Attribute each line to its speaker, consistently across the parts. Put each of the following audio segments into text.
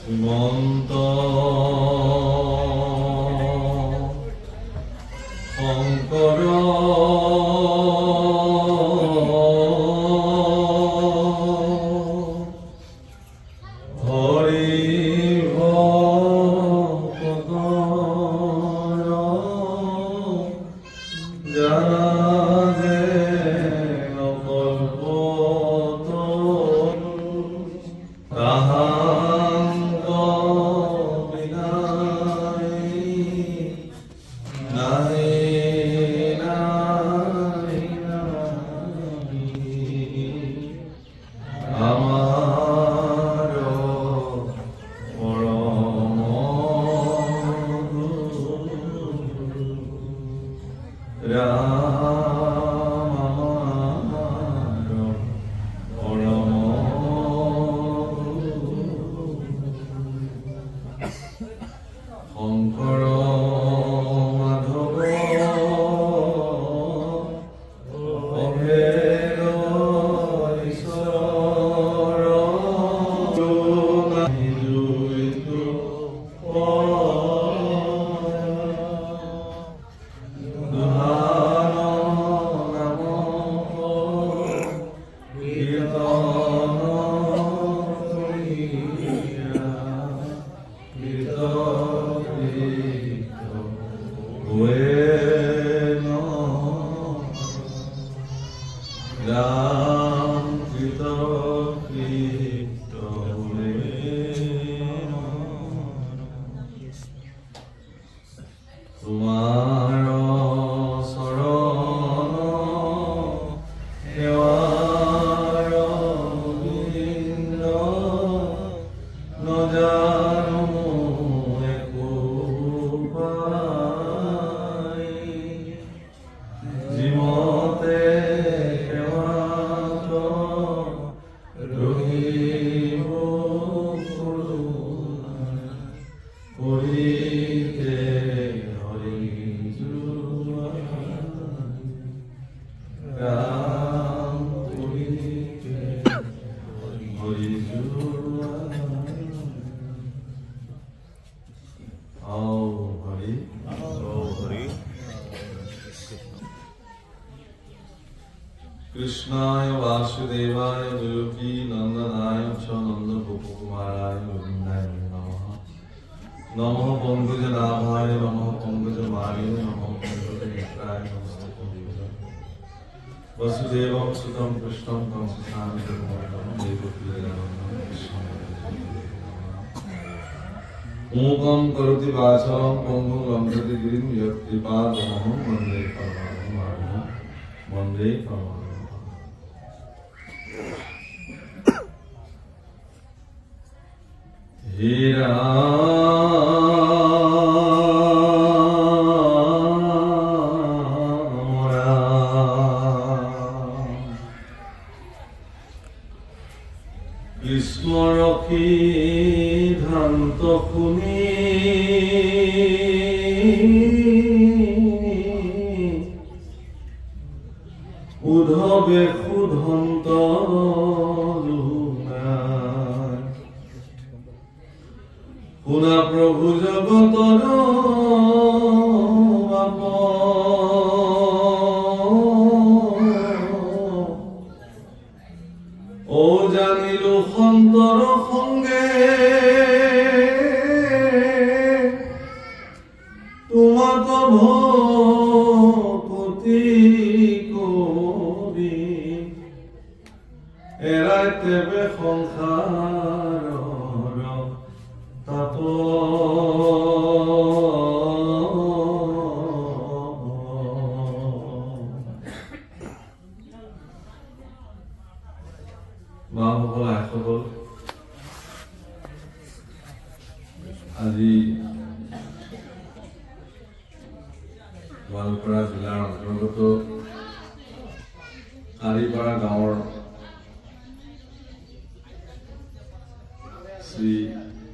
Speaker 1: শ্ৰীমন্ত শংকৰ कृष्णाय वासुदेवाय देवकी नंदनाय च नंदगोपकुमाराय गोविन्दाय नमः। नमः पंकजनाभाय नमः पंकजमालिने नमः पंकजनेत्राय नमस्ते पंकज वसुदेवं सुतं कृष्णं कंसचानूरमर्दनं देवकी नन्दनं कृष्णं मूकं करोति वाचालं पङ्गुं लङ्घयति गिरिं यत्कृपातमहं वन्दे परमानन्दं वन्दे परमानन्दं। हे राम स्मरति ध्याন্ত শুনি উদ্ধবে ক্ষুধন্ত শুনা প্রভু জগতৰ বাপ ও জানিলো সন্তৰ সঙ্গে তোমাত ভকতি কৰি এৰাই তেবে সংসাৰৰ তাপ মাসকল আইসকল আজি গোৱালপাৰা জিলাৰ অন্তৰ্গত কাৰিপাৰা গাঁৱৰ শ্ৰী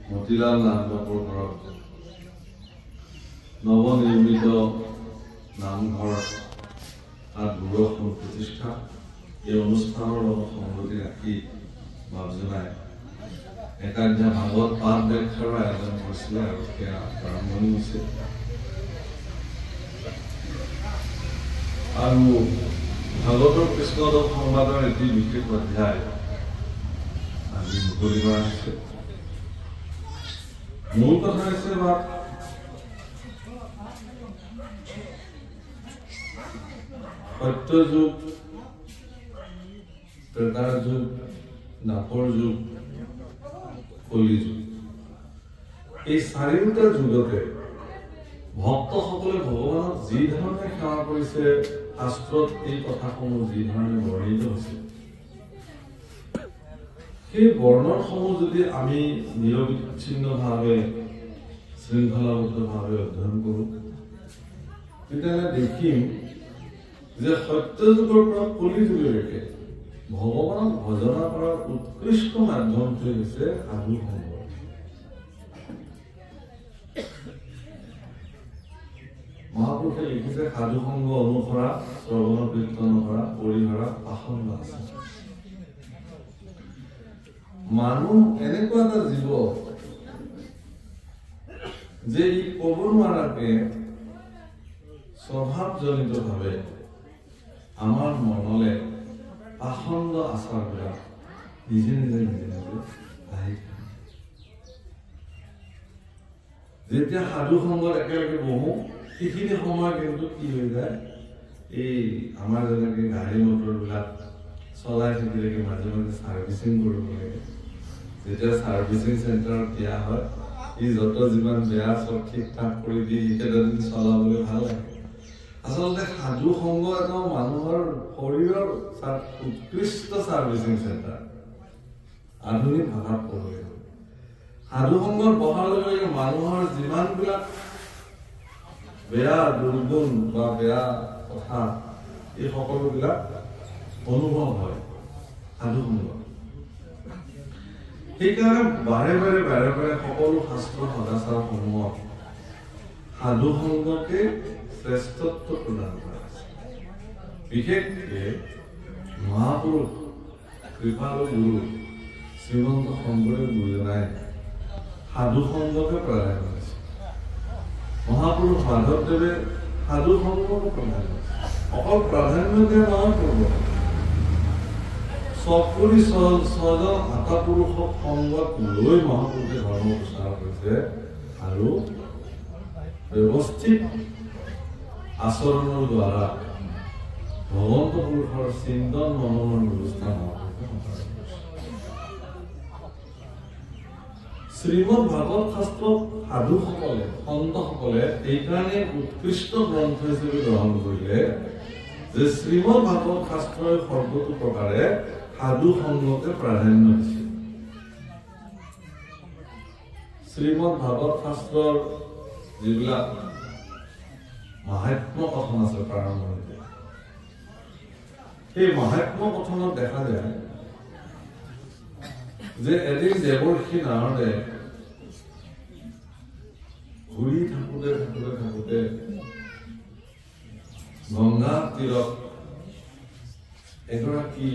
Speaker 1: মতিলাল নাথবাবুৰ ঘৰত নৱনিৰ্মিত নামঘৰ তাত গুৰুসন প্ৰতিষ্ঠা এই অনুষ্ঠানৰ লগত সংগতি ৰাখি বাপ জনাই একাধ্যায় ভাগৱত পাঠ ব্যাখ্যাৰ আয়োজন কৰিছিলে আৰু সেয়া আৰম্ভণি হৈছে। আৰু ভাগৱতৰ কৃষ্ণদৱ সংবাদৰ এটি বিশেষ অধ্যায় আজি মুকলি কৰা হৈছে। মূল কথা হৈছে বা সত্য যুগ, ত্ৰেতাৰ যুগ, দ্বাপৰ যুগ, কলি যুগ, এই চাৰিওটা যুগতে ভক্তসকলে ভগৱানক যি ধৰণে সেৱা কৰিছে, শাস্ত্ৰত এই কথাসমূহ যি ধৰণে বৰ্ণিত হৈছে, সেই বৰ্ণনসমূহ যদি আমি নিৰবিচ্ছিন্নভাৱে শৃংখলাবদ্ধভাৱে অধ্যয়ন কৰোঁ, তেতিয়াহ'লে দেখিম যে সত্য যুগৰ পৰা কলি যুগলৈকে ভগৱানক ভজনা কৰাৰ উৎকৃষ্ট মাধ্যমটোৱে হৈছে সাধু সংগ। মহাপুৰুষে লিখিছে সাধু সংগ অনুসৰা, শ্ৰৱণ কীৰ্তন কৰা, পৰিহৰা, আসন্ন আছে। মানুহ এনেকুৱা এটা জীৱ যে ই ক'ব নোৱাৰাকে স্বভাৱজনিতভাৱে আমাৰ মনলে আসন্ন আচাৰবিলাক নিজে নিজে নিজে নিজে আহি যেতিয়া সাধু সংগত একেলগে বহো, সেইখিনি সময় কিন্তু কি হৈ যায়, এই আমাৰ যেনেকে গাড়ী মটৰবিলাক চলাই থাকিলে মাজে মাজে ছাৰ্ভিচিং কৰিব লাগে। যেতিয়া ছাৰ্ভিচিং চেণ্টাৰত দিয়া হয়, ই যত যিমান বেয়া চব ঠিক ঠাক কৰি দি কেইদিন চলাবলৈ ভাল লাগে। আচলতে সাধু সংগ এটা মানুহৰ শৰীৰৰ উৎকৃষ্ট ছাৰ্ভিচিং চেণ্টাৰ। আধুনিক ভাষাত ক'বলৈ গ'লে সাধু সংগত বহাৰ লগে লগে মানুহৰ যিমানবিলাক বেয়া দুৰ্গুণ বা বেয়া কথা, এই সকলোবিলাক অনুভৱ হয় সাধু সংগ। সেইকাৰণে বাৰে বাৰে সকলো শাস্ত্ৰ সদাচাৰসমূহত সাধু সংগকে শ্ৰেষ্ঠত্ব প্ৰদান কৰা হৈছে। বিশেষকে মহাপুৰুষ কৃপালু গুৰু শ্ৰীমন্ত শংকৰদেৱ গুৰুজনাই সাধু সংগকে প্ৰাধান্য দিছে। মহাপুৰুষ মাধৱদেৱে সাধু সংগকে প্ৰাধান্য দিছে। অকল প্ৰাধান্য দিয়া নহয়, কৰিব সপৰি ছজন আতাপুৰুষক সংগত লৈ মহাপুৰুষে ধৰ্ম প্ৰচাৰ কৰিছে আৰু ব্যৱস্থিত আচৰণৰ দ্বাৰা ভগৱন্ত পুৰুষৰ চিন্তন মননৰ ব্যৱস্থা মহাপুৰুষে শ্ৰীমদ ভাগৱত শাস্ত্ৰক সাধুসকলে, সন্তসকলে এইকাৰণে উৎকৃষ্ট গ্ৰন্থ হিচাপে গ্ৰহণ কৰিলে যে শ্ৰীমদ ভাগৱত শাস্ত্ৰই সৰ্বতো প্ৰকাৰে সাধু সংগকে প্ৰাধান্য দিছে। শ্ৰীমদ ভাগৱত শাস্ত্ৰৰ যিবিলাক মাহাত্ম্য কথন আছে প্ৰাৰম্ভণিতে, সেই মাহাত্ম্য কথনত দেখা যায় যে এদিন দেৱৰ্ষি নাৰদে ঘূৰি থাকোতে গংগা তীৰত এগৰাকী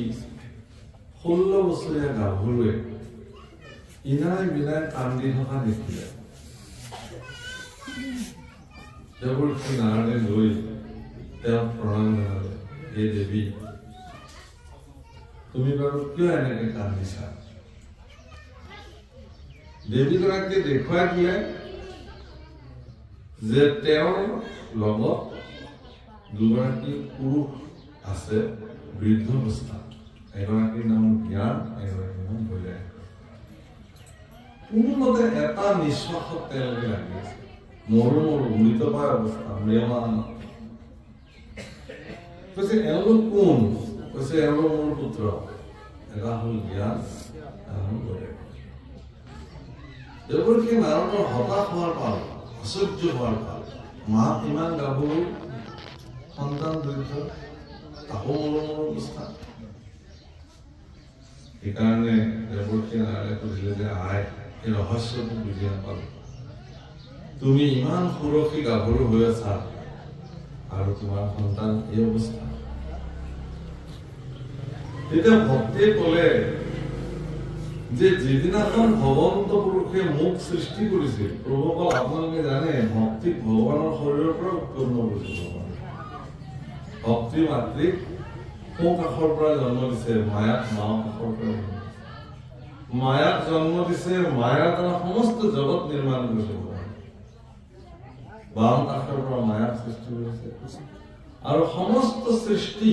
Speaker 1: 16 বছৰীয়া গাভৰুৱে ইনাই বিনাই কান্দি থকা দেখিলে। দেৱৰ্ষি নাৰদে লৈ তেওঁক প্ৰণাম জনালে, হে দেৱী, তুমি বাৰু কিয় এনেকে কান্দিছা? দেৱীগৰাকীয়ে দেখুৱাই দিলে যে তেওঁৰ লগত দুগৰাকী পুৰুষ আছে বৃদ্ধ অৱস্থাত। এগৰাকীৰ নাম জ্ঞান, এগৰাকীৰ নাম বৈৰাগ্য। কোনোমতে এটা নিশ্বাসত তেওঁলোকে লাগি আছে, মৰো মৃত পায় অৱস্থা, ম্ৰিয়মান। কৈছে এওঁলোক কোন? কৈছে এওঁলোক মোৰ পুত্ৰ, এটা হ'ল জ্ঞান, এটা হ'ল বৈৰাগ্য। দেৱৰ্ষি নাৰদৰ হতাশ হোৱাৰ পাল, অসহ্য হোৱাৰ পাল, মা ইমান গাভৰু, সন্তান বৃদ্ধ, তাকো মৰমৰ অৱস্থা। সেইকাৰণে দেৱৰ্ষি নাৰদে কৈছিলে যে আই, এই ৰহস্যটো বুজি নাপালো। তুমি ইমান সুৰক্ষী গাভৰু হৈ আছা আৰু তোমাৰ সন্তান এই অৱস্থা। তেতিয়া ভক্তিয়ে ক'লে যে যেদিনাখন ভগৱন্ত পুৰুষে মোক সৃষ্টি কৰিছিল প্ৰভুসকল আপোনালোকে জানে ভক্তিক ভগৱানৰ শৰীৰৰ পৰা উৎপন্ন কৰিছিল ভক্তি মাতৃক সোঁ কাষৰ পৰা জন্ম দিছে মায়াক বাওঁ কাষৰ পৰা মায়াক জন্ম দিছে মায়াৰ দ্বাৰা সমস্ত জগত নিৰ্মাণ কৰিছে বাম কাষৰ পৰা মায়াক সৃষ্টি কৰিছে আৰু সমস্ত সৃষ্টি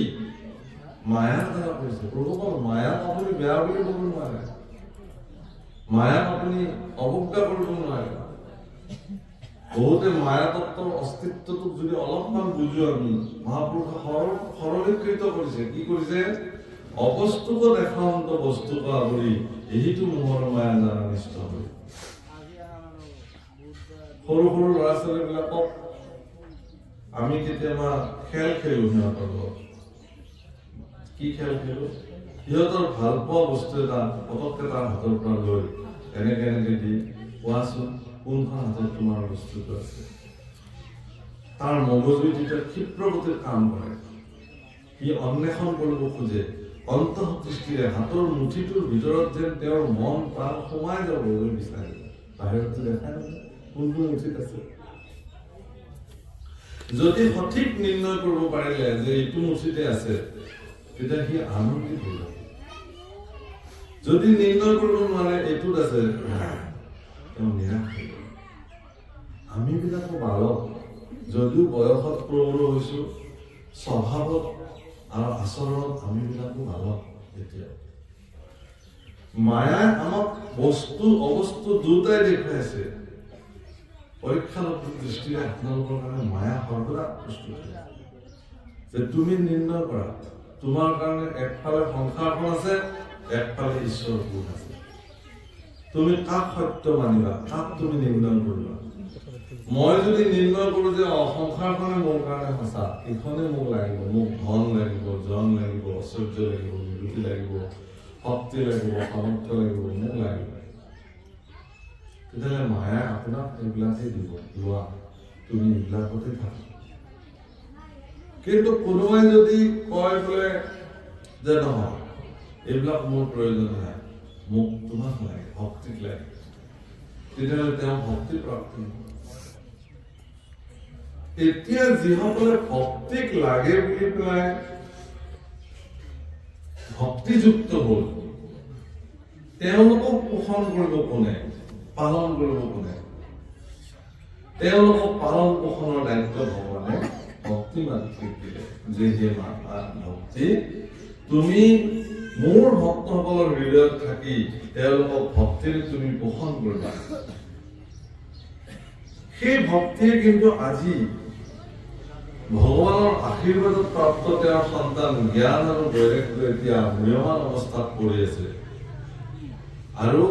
Speaker 1: মায়াৰ দ্বাৰা কৰিছে প্ৰভুসকল মায়াক আপুনি বেয়া বুলি ক'ব নোৱাৰে মায়াক আপুনি অৱজ্ঞা কৰিব নোৱাৰে বহুতে মায়া তত্ত্বৰ অস্তিত্বটোক যদি অলপমান বুজো আমি মহাপুৰুষে সৰলীকৃত কৰিছে কি কৰিছে অবস্তুক দেখান্ত বস্তুক আৱৰি এহিটো মোহৰ মায়া জানা নিষ্ঠ হৈ সৰু সৰু ল'ৰা ছোৱালীবিলাকক আমি কেতিয়াবা খেল খেলো সিহঁতৰ লগত কি খেল খেলো সিহঁতৰ ভাল পোৱা বস্তু এটা পটককে তাৰ হাতৰ পৰা লৈ এনেকে এনেকে দি কোৱাচোন কোনখন হাতত তোমাৰ বস্তুটো আছে তাৰ মগজুৱে তেতিয়া ক্ষিপ্ৰগতিৰ কাম কৰে সি অন্বেষণ কৰিব খোজে অন্তঃদৃষ্টিৰে হাতৰ মুঠিটোৰ ভিতৰত যেন তেওঁৰ মন প্ৰাণ সোমাই যাবলৈ বিচাৰে বাহিৰতো দেখা নাযায় কোনটো মুঠিত আছে যদি সঠিক নিৰ্ণয় কৰিব পাৰিলে যে এইটো মুঠিতে আছে তেতিয়া সি আনন্দিত হৈ যাব যদি নিৰ্ণয় কৰিব নোৱাৰে এইটোত আছে তেওঁ নিৰাশ হৈ যাব আমি বিলাকো বালক যদিও বয়সত প্ৰবল হৈছো স্বভাৱত আৰু আচৰণত আমি বিলাকো বালক এতিয়া মায়াই আমাক বস্তু অবস্তু দুটাই দেখুৱাইছে পৰীক্ষালব্ধ দৃষ্টিৰে আপোনালোকৰ কাৰণে মায়া সৰ্বদা প্ৰস্তুত যে তুমি নিৰ্ণয় কৰা তোমাৰ কাৰণে একফালে সংসাৰখন আছে একফালে ঈশ্বৰ গুণ আছে তুমি কাক সত্য মানিবা কাক তুমি নিৰ্ণয় কৰিবা মই যদি নিৰ্ণয় কৰো যে সংসাৰখনে মোৰ কাৰণে সঁচা এইখনে মোক লাগিব মোক ধন লাগিব জন লাগিব ঐশ্বৰ্য লাগিব বিভূতি লাগিব শক্তি লাগিব সামৰ্থ্য লাগিব মোক লাগিব তেতিয়াহ'লে মায়াই আপোনাক এইবিলাকেই দিব লোৱা তুমি এইবিলাকতে থাকা কিন্তু কোনোবাই যদি কয় বোলে যে নহয় এইবিলাক মোৰ প্ৰয়োজন নাই মোক তোমাক লাগে ভক্তিক লাগে তেতিয়াহ'লে তেওঁ ভক্তি প্ৰাপ্তি এতিয়া যিসকলে ভক্তিক লাগে বুলি পেলাই ভক্তিযুক্ত হ'ল তেওঁলোকক পোষণ কৰিব কোনে পালন কৰিব কোনে তেওঁলোকক পালন পোষণৰ দায়িত্ব ভগৱানে ভক্তি মাতৃক দিলে যে হে মাতা ভক্তি তুমি মোৰ ভক্তসকলৰ হৃদয়ত থাকি তেওঁলোকক ভক্তিৰে তুমি পোষণ কৰিবা সেই ভক্তিয়ে কিন্তু আজি ভগৱানৰ আশীৰ্বাদত প্ৰাপ্ত তেওঁৰ সন্তান জ্ঞান আৰু বৈৰাগ্য এতিয়া ম্ৰিয়মান অৱস্থাত পৰি আছে আৰু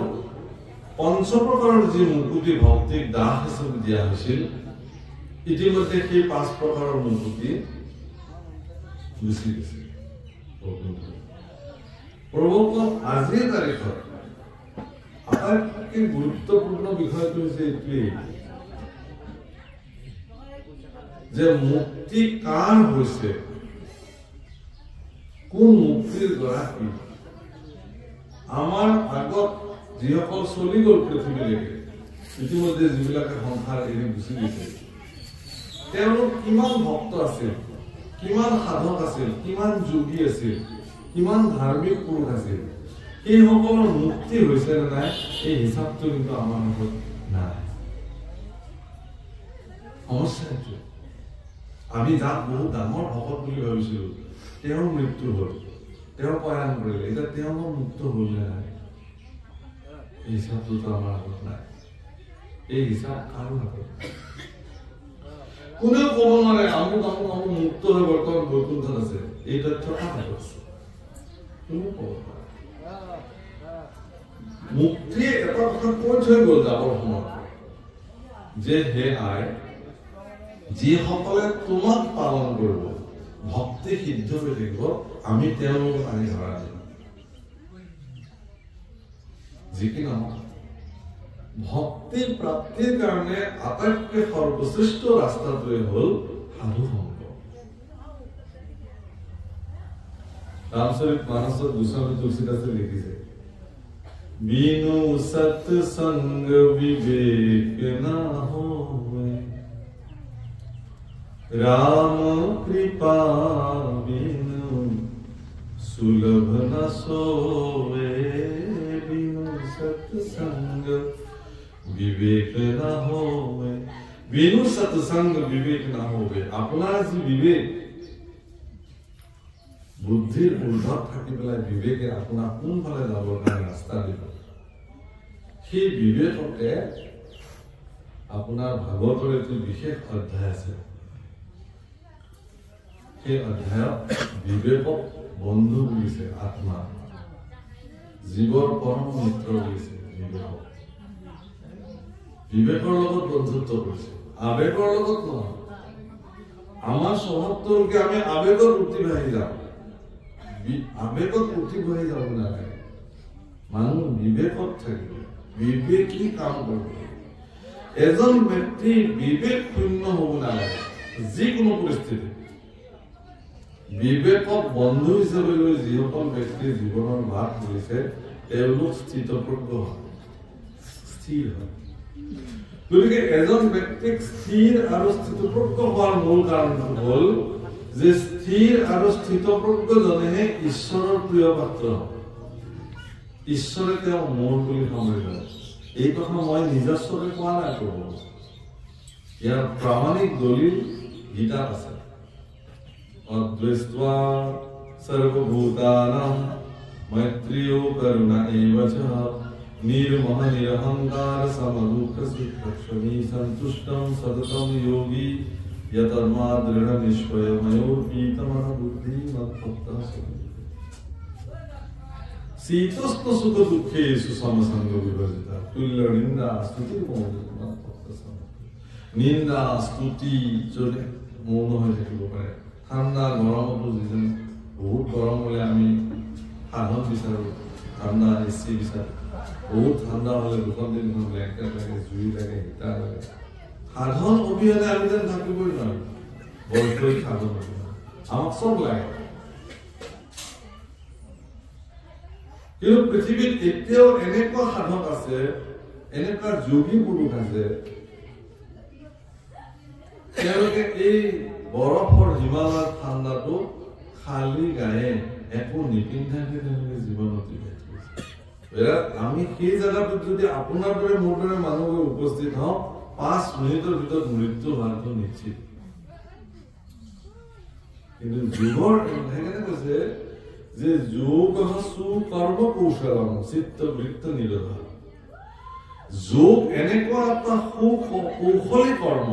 Speaker 1: পঞ্চপ্ৰকাৰৰ যি মুকুতি ভক্তিক দাস হিচাপে দিয়া হৈছিল ইতিমধ্যে সেই 5 প্ৰকাৰৰ মুকুতি গুচি গৈছে প্ৰভুসকল আজিৰ তাৰিখত আটাইতকৈ গুৰুত্বপূৰ্ণ বিষয়টো হৈছে এইটোৱেই যে মুক্তি কাৰ হৈছে কোন মুক্তিৰ গৰাকী আমাৰ আগত যিসকল চলি গ'ল পৃথিৱীলৈকে ইতিমধ্যে যিবিলাকে সংসাৰ এৰি গুচি গৈছে তেওঁলোক কিমান ভক্ত আছিল কিমান সাধক আছিল কিমান যোগী আছিল কিমান ধাৰ্মিক পুৰুষ আছিল সেইসকলৰ মুক্তি হৈছে নে নাই এই হিচাপটো কিন্তু আমাৰ হাতত নাই সমস্যা এইটো আমি যাক বহুত ডাঙৰ ভকত বুলি ভাবিছিলো তেওঁৰ মৃত্যু হ'ল তেওঁ প্ৰয়াণ কৰিলে এতিয়া তেওঁ মুক্ত হ'ল নে নাই এই হিচাপটোতো আমাৰ হাতত নাই এই হিচাপ কাৰো হাতত কোনেও ক'ব নোৱাৰে আমুক আমুক আমুক মুক্ত হৈ বৰ্তমান বৈকুণ্ঠত আছে এই তথ্য কাৰ হাতত আছে কোনেও ক'ব নোৱাৰে মুক্তি এটা কথা কৈ থৈ গ'ল যাবৰ সময়ত যে হে আই যিসকলে তোমাক পালন কৰিব ভক্তি সিদ্ধ হৈ থাকিব আমি তেওঁলোকক আনি ধৰা দিম যি কি নহওক ভক্তি প্ৰাপ্তিৰ কাৰণে আটাইতকৈ সৰ্বশ্ৰেষ্ঠ ৰাস্তাটোৱে হ'ল সাধু সংগ ৰামচৰিত মানসত গোস্বামী তুলসীদাসে লিখিছে बिनु सत्संग विवेक न होवे, राम कृपा बिनु सुलभ न सोवे, बिनु सत्संग विवेक न होवे, बिनु सत्संग विवेक न होवे। अपना जी विवेक बुद्धिर ऊर्ध्वत থাকি পেলাই বিবেকে আপোনাৰ কোনফালে যাবৰ কাৰণে ৰাস্তা দিব, সেই বিবেককে আপোনাৰ ভাগৱতৰ এটি বিশেষ অধ্যায় আছে। সেই অধ্যায়ত বিবেকক বন্ধু বুলিছে, আত্মা জীৱৰ পৰম মিত্ৰ বুলিছে। বিবেকৰ লগত বন্ধুত্ব কৰিছে, আবেগৰ লগত নহয়। আমাৰ স্বভাৱটোকে আমি আবেগত উঠি ভাহি যাওঁ, আবেগত উঠি ভাহি যাব নালাগে। মানুহ বিবেকত থাকিব, বিবেকী কাম কৰিব। এজন ব্যক্তি বিবেক শূন্য হ'ব নালাগে যিকোনো পৰিস্থিতি। বিবেকক বন্ধু হিচাপে লৈ যিসকল ব্যক্তিয়ে জীৱনৰ ভাগ কৰিছে তেওঁলোক স্থিতপ্ৰজ্ঞ হয়, স্থিৰ হয়। গতিকে এজন ব্যক্তিক স্থিৰ আৰু স্থিতপ্ৰজ্ঞ হোৱাৰ মূল কাৰণটো হ'ল যে স্থিৰ আৰু স্থিতপ্ৰজ্ঞজনেহে ঈশ্বৰৰ প্ৰিয় পাত্ৰ। ঈশ্বৰে তেওঁ মোৰ বুলি সামৰি লয়। এই কথা মই নিজস্বৰে কোৱা নাই, প্ৰভু। ইয়াৰ প্ৰামাণিক দলিল গীতাত আছে। অদ্বৈত্বা সৰ্বভূতানাং মৈত্ৰীয়ো কৰুণা এব চ নিৰ্মোহ নিৰহংকাৰ সমদুঃখ সুখক্ষমী সন্তুষ্টং সততং যোগী यतर्मा दृढ़ निश्चय मयोर्पीतमन बुद्धि मत्भक्तः शीतोष्ण सुख दुःखेषु समसंग विवर्जिता तुल्य निंदा स्तुति निंदा स्तुति जने मौन হৈ থাকিব পাৰে। ঠাণ্ডা গৰমতো যিজন বহুত গৰম হলে আমি সাধন বিচাৰো, ঠাণ্ডা এচি বিচাৰো। বহুত ঠাণ্ডা হলে দুখন দিনখন ব্লেংকেট লাগে, জুই লাগে, হিটাৰ লাগে। সাধন অভিযানে আমি যেন থাকিবই নোৱাৰো, বৈষয়িক সাধন আমাক চব লাগে। কিন্তু পৃথিৱীত এতিয়াও এনেকুৱা সাধক আছে, এনেকুৱা যোগী পুৰুষ আছে, তেওঁলোকে এই বৰফৰ হিমালয়ৰ ঠাণ্ডাটো খালী গায়ে একো নিপিন্ধাকে তেওঁলোকে জীৱন অতিবাহিত কৰিছে। আমি সেই জেগাটোত যদি আপোনাৰ দৰে মোৰ দৰে মানুহ উপস্থিত হওঁ 5 মিনিটৰ ভিতৰত মৃত্যু হোৱাটো নিশ্চিত। কিন্তু যোগৰ সেইকাৰণে কৈছে যে যোগ সুকৰ্ম কৌশলম চিত্তবৃত্ত নিৰোধ। যোগ এনেকুৱা এটা কৌশলী কৰ্ম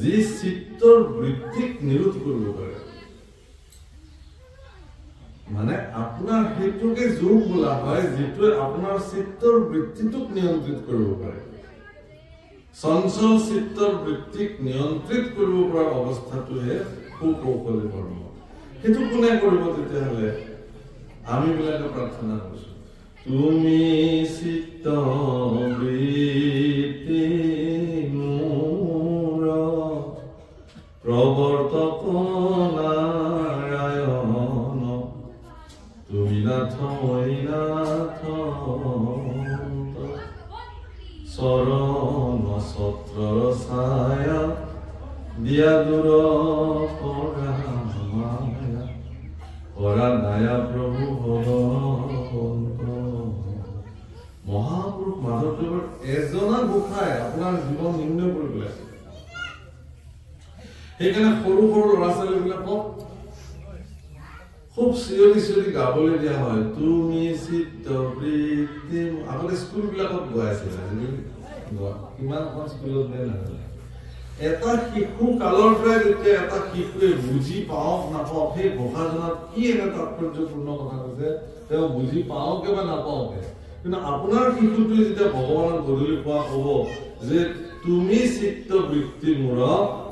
Speaker 1: যি চিত্তৰ বৃত্তিক নিৰোধ কৰিব পাৰে। মানে আপোনাৰ সেইটোকে যোগ বোলা হয় যিটোৱে আপোনাৰ চিত্তৰ বৃত্তিটোক নিয়ন্ত্ৰিত কৰিব পাৰে। চঞ্চল চিত্তৰ বৃত্তিক নিয়ন্ত্ৰিত কৰিব পৰা অৱস্থাটোহে সুকৌশলী কৰ্ম। সেইটো কোনে কৰিব? তেতিয়াহ'লে আমি বিলাকে প্ৰাৰ্থনা কৰিছো, তুমি চিত্ত বৃত্তি মোৰ প্ৰৱৰ্তক নাৰায়ণ, তুমি নাথ নাথ চৰণ ছত্ৰৰ ছায়া দিয়া দূৰ কৰা মায়া, কৰা দয়া প্ৰভু ভগৱন্ত। মহাপুৰুষ মাধৱদেৱৰ এজনা গোসাঁই আপোনাৰ জীৱন নিৰ্ণয় কৰি পেলাইছে। সেইকাৰণে সৰু সৰু ল'ৰা ছোৱালীবিলাকক খুব চিঞৰি চিঞৰি গাবলৈ দিয়া হয়, তুমি চিত্ত বৃত্তি। আগতে স্কুলবিলাকত গোৱাইছিলে, কিমানখন স্কুলত নে নাজানে। এটা শিশু কালৰ পৰাই যেতিয়া এটা শিশুৱে বুজি পাওক নাপাওক, সেই ঘোষাজনাত কি এনে তাৎপৰ্যপূৰ্ণ কথা কৈছে, তেওঁ বুজি পাওকে বা নাপাওকে। কিন্তু আপোনাৰ শিশুটোৱে যেতিয়া ভগৱানক গধূলি পোৱা কব যে তুমি চিত্ত বৃত্তি মোৰ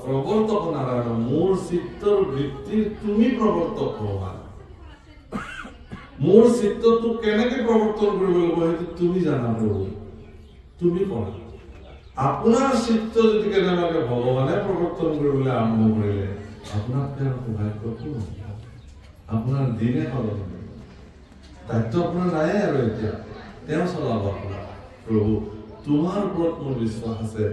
Speaker 1: প্ৰৱৰ্তক নাৰায়ণ, মোৰ চিত্তৰ বৃত্তিৰ তুমি প্ৰৱৰ্তক ভগৱান, মোৰ চিত্তটো কেনেকে প্ৰৱৰ্তন কৰিব লাগিব সেইটো তুমি জানা প্ৰভু, তুমি কৰা। আপোনাৰ চিত্ত যদি কেনেবাকে ভগৱানে প্ৰৱৰ্তন কৰিবলৈ আৰম্ভ কৰিলে আপোনাক সৌভাগ্য আপোনাৰ দিনে সলনি। দায়িত্ব আপোনাৰ নাই আৰু এতিয়া তেওঁ চলাব আপোনাৰ। প্ৰভু তোমাৰ ওপৰত মোৰ বিশ্বাস আছে,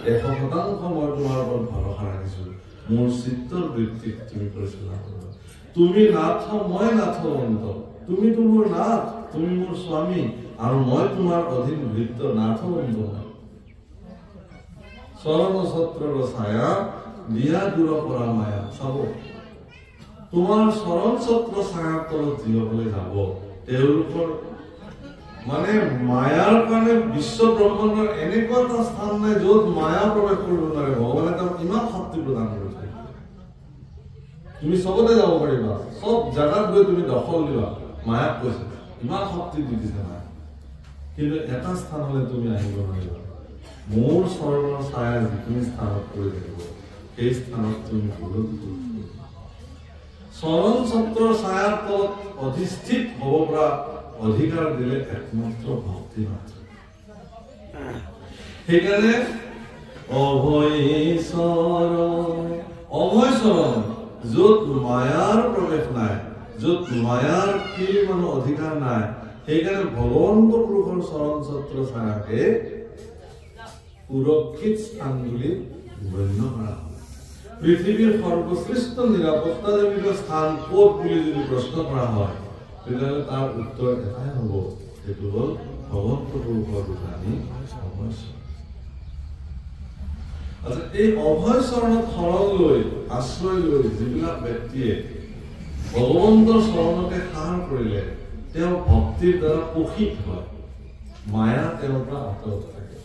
Speaker 1: 100% মই তোমাৰ ওপৰত ভৰসা ৰাখিছো, মোৰ চিত্তৰ বৃত্তিক তুমি পৰিচালনা কৰিবা। তুমি নাথ মই নাথ অন্ত, তুমিতো মোৰ নাথ, তুমি মোৰ স্বামী আৰু মই তোমাৰ অধীন ভৃত্য নাথ অন্ত। চৰণ ছত্ৰৰ ছায়া দিয়া দূৰ পৰা মায়া। চাব তোমাৰ চৰণ ছত্ৰ ছায়াৰ তলত যিসকলে যাব তেওঁলোকৰ মানে মায়াৰ কাৰণে বিশ্ব ব্ৰহ্মাণ্ডৰ এনেকুৱা এটা স্থান নাই য'ত মায়া প্ৰৱেশ কৰিব নোৱাৰে। ভগৱানে তেওঁক ইমান শক্তি প্ৰদান কৰিছে, তুমি চবতে যাব পাৰিবা, চব জাগাত গৈ তুমি দখল দিবা। মায়াক কৈছে ইমান শক্তি দি দিছে মায়া, কিন্তু এটা স্থানলৈ তুমি আহিব নোৱাৰিবা। মোৰ চৰণৰ ছায়া যিখিনি স্থানত পৰি থাকিব সেই স্থানত তুমি চৰণ ছত্ৰৰ ছায়াৰ তলত অধিষ্ঠিত হ'ব পৰা অধিকাৰ দিলে একমাত্ৰ ভক্তি মাত্ৰ। সেইকাৰণে অভয় চৰণ য'ত মায়াৰ প্ৰৱেশ নাই, য'ত মায়াৰ কি মানুহ অধিকাৰ নাই, সেইকাৰণে ভগৱন্ত পুৰুষৰ চৰণ ছত্ৰ ছায়াকে সুৰক্ষিত স্থান বুলি গণ্য কৰা হয়। পৃথিৱীৰ সৰ্বশ্ৰেষ্ঠ নিৰাপত্তাজনিত স্থান ক'ত বুলি যদি প্ৰশ্ন কৰা হয় তেতিয়াহ'লে তাৰ উত্তৰ এটাই হ'ব, সেইটো হ'ল ভগৱন্ত পুৰুষৰ দোকানী অভয় চৰণ। আচ্ছা, এই অভয় চৰণত শৰণ লৈ আশ্ৰয় লৈ যিবিলাক ব্যক্তিয়ে ভগৱন্তৰ চৰণতে সাৰ কৰিলে তেওঁ ভক্তিৰ দ্বাৰা পোষিত হয়, মায়া তেওঁৰ পৰা আঁতৰত থাকে।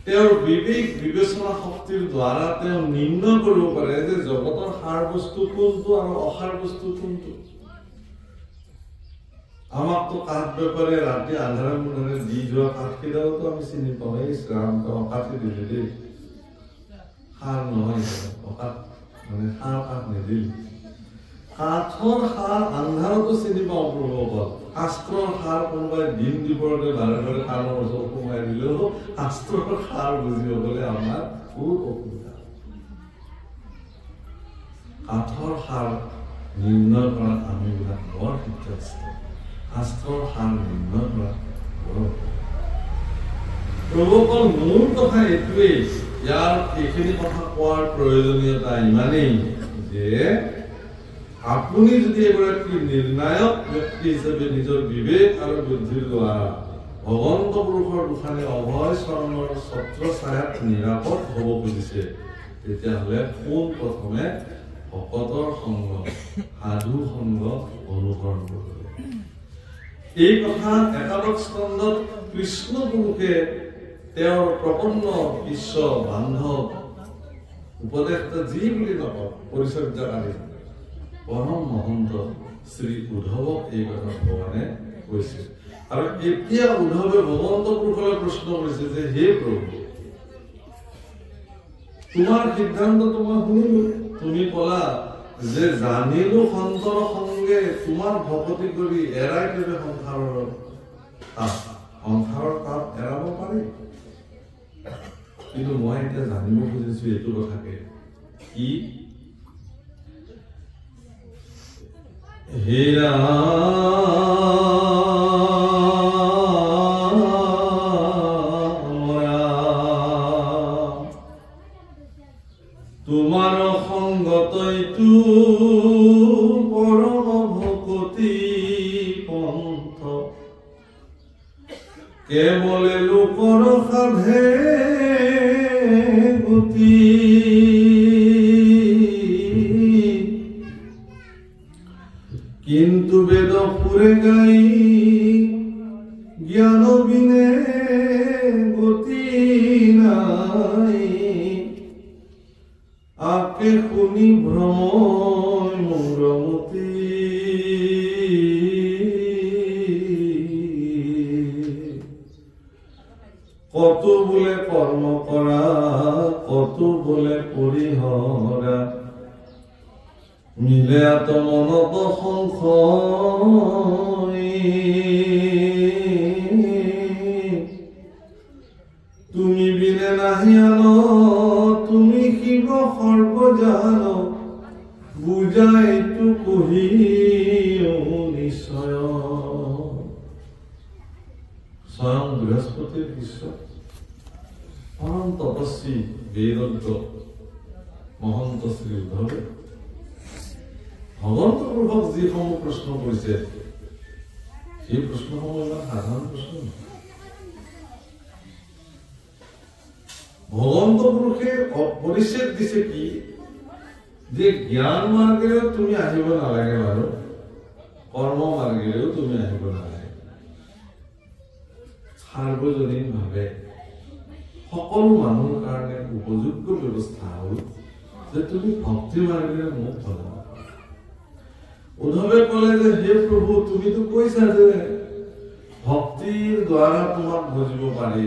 Speaker 1: তেওঁৰ বিবেক বিবেচনা শক্তিৰ দ্বাৰা তেওঁ নিৰ্ণয় কৰিব পাৰে যে জগতৰ সাৰ বস্তু কোনটো আৰু অসাৰ বস্তু কোনটো। আমাকতো কাঠ বেপাৰে ৰাতি আন্ধাৰে মুন্ধাৰে দি যোৱা কাঠকেইডালতো আমি চিনি পাওঁ, এই ৰাম অকাঠে দিলে দেই, সাৰ নহয়, অকাঠ মানে সাৰ কাঠ নিদিলে। কাঠৰ সাৰ আন্ধাৰতো চিনি পাওঁ প্ৰভুসকল, শাস্ত্ৰৰ সাৰ কোনোবাই দিন দিবৰতে বাৰে বাৰে কাণৰ ওচৰত সোমাই দিলেও শাস্ত্ৰৰ সাৰ বুজিবলৈ আমাৰ বহুত অসুবিধা। কাঠৰ সাৰ নিৰ্ণয় কৰা আমি বিলাক বৰ শিক্ষাস্ত, শাস্ত্ৰৰ সাৰ নিৰ্ণয় কৰা বৰ। প্ৰভুসকল মূল কথা এইটোৱেই, ইয়াৰ এইখিনি কথা কোৱাৰ প্ৰয়োজনীয়তা ইমানেই যে আপুনি যদি এগৰাকী নিৰ্ণায়ক ব্যক্তি হিচাপে নিজৰ বিবেক আৰু বুদ্ধিৰ দ্বাৰা ভগৱন্ত পুৰুষৰ গোসানী অভয় চৰণৰ ছত্ৰ ছায়াত নিৰাপদ হ'ব খুজিছে, তেতিয়াহ'লে পোন প্ৰথমে ভকতৰ সংগ, সাধু সংগ অনুসৰণ কৰিব। এই কথা একাদশ স্কন্ধত কৃষ্ণ পুৰুষে তেওঁৰ প্ৰপন্ন বিশ্ব বান্ধৱ উপদেষ্টা যি বুলি নকওক পৰিচৰ্যাকাৰী পৰম মহন্ত শ্ৰী উদ্ধৱক এই কথা ভগৱানে কৈছে। আৰু এতিয়া উদ্ধৱে ভগৱন্ত পুৰুষলৈ প্ৰশ্ন কৰিছে যে হে প্ৰভু, তোমাৰ সিদ্ধান্তটো মই শুনিলো, তুমি ক'লা যে জানিলো সন্তৰ সংগে তোমাৰ ভকতি কৰি এৰাই দিলে সংসাৰৰ তাপ এৰাব পাৰি। কিন্তু মই এতিয়া জানিব খুজিছো এইটো কথাকে, কি হেৰা তোমাৰ সংগতইতো পৰম ভকতি পন্থ, কেৱলে লোকৰ সাধে গতি। কিন্তু বেদ ফুৰে গাই জ্ঞান বিনে গতি নাই, আকে শুনি ভ্ৰময় মূৰমতি। কত বোলে কৰ্ম কৰা, কত বোলে পৰিহৰা, মিলে আত্মনত সংশয়। তুমি বিনে নাহি আন, তুমি শিৱ সৰ্বজান, বুজাইতো কহিও নিশ্চয়। স্বয়ং বৃহস্পতিৰ শিষ্য পৰম তপস্বী বেদজ্ঞ মহন্ত শ্ৰী উদ্ধৱে ভগৱন্ত পুৰুষক যিসমূহ প্ৰশ্ন কৰিছে সেই প্ৰশ্নসমূহ ইমান সাধাৰণ প্ৰশ্ন নহয়। ভগৱন্ত পুৰুষে পৰিচ্ছেদ দিছে কি যে জ্ঞান মাৰ্গেৰেও তুমি আহিব নালাগে বাৰু, কৰ্ম মাৰ্গেৰেও তুমি আহিব নালাগে। সাৰ্বজনীনভাৱে সকলো মানুহৰ কাৰণে উপযোগ্য ব্যৱস্থা হ'ল যে তুমি ভক্তি মাৰ্গেৰে মোক ভজা। উদ্ধৱে ক'লে যে হে প্ৰভু, তুমিতো কৈছা যে ভক্তিৰ দ্বাৰা তোমাক বুজিব পাৰি,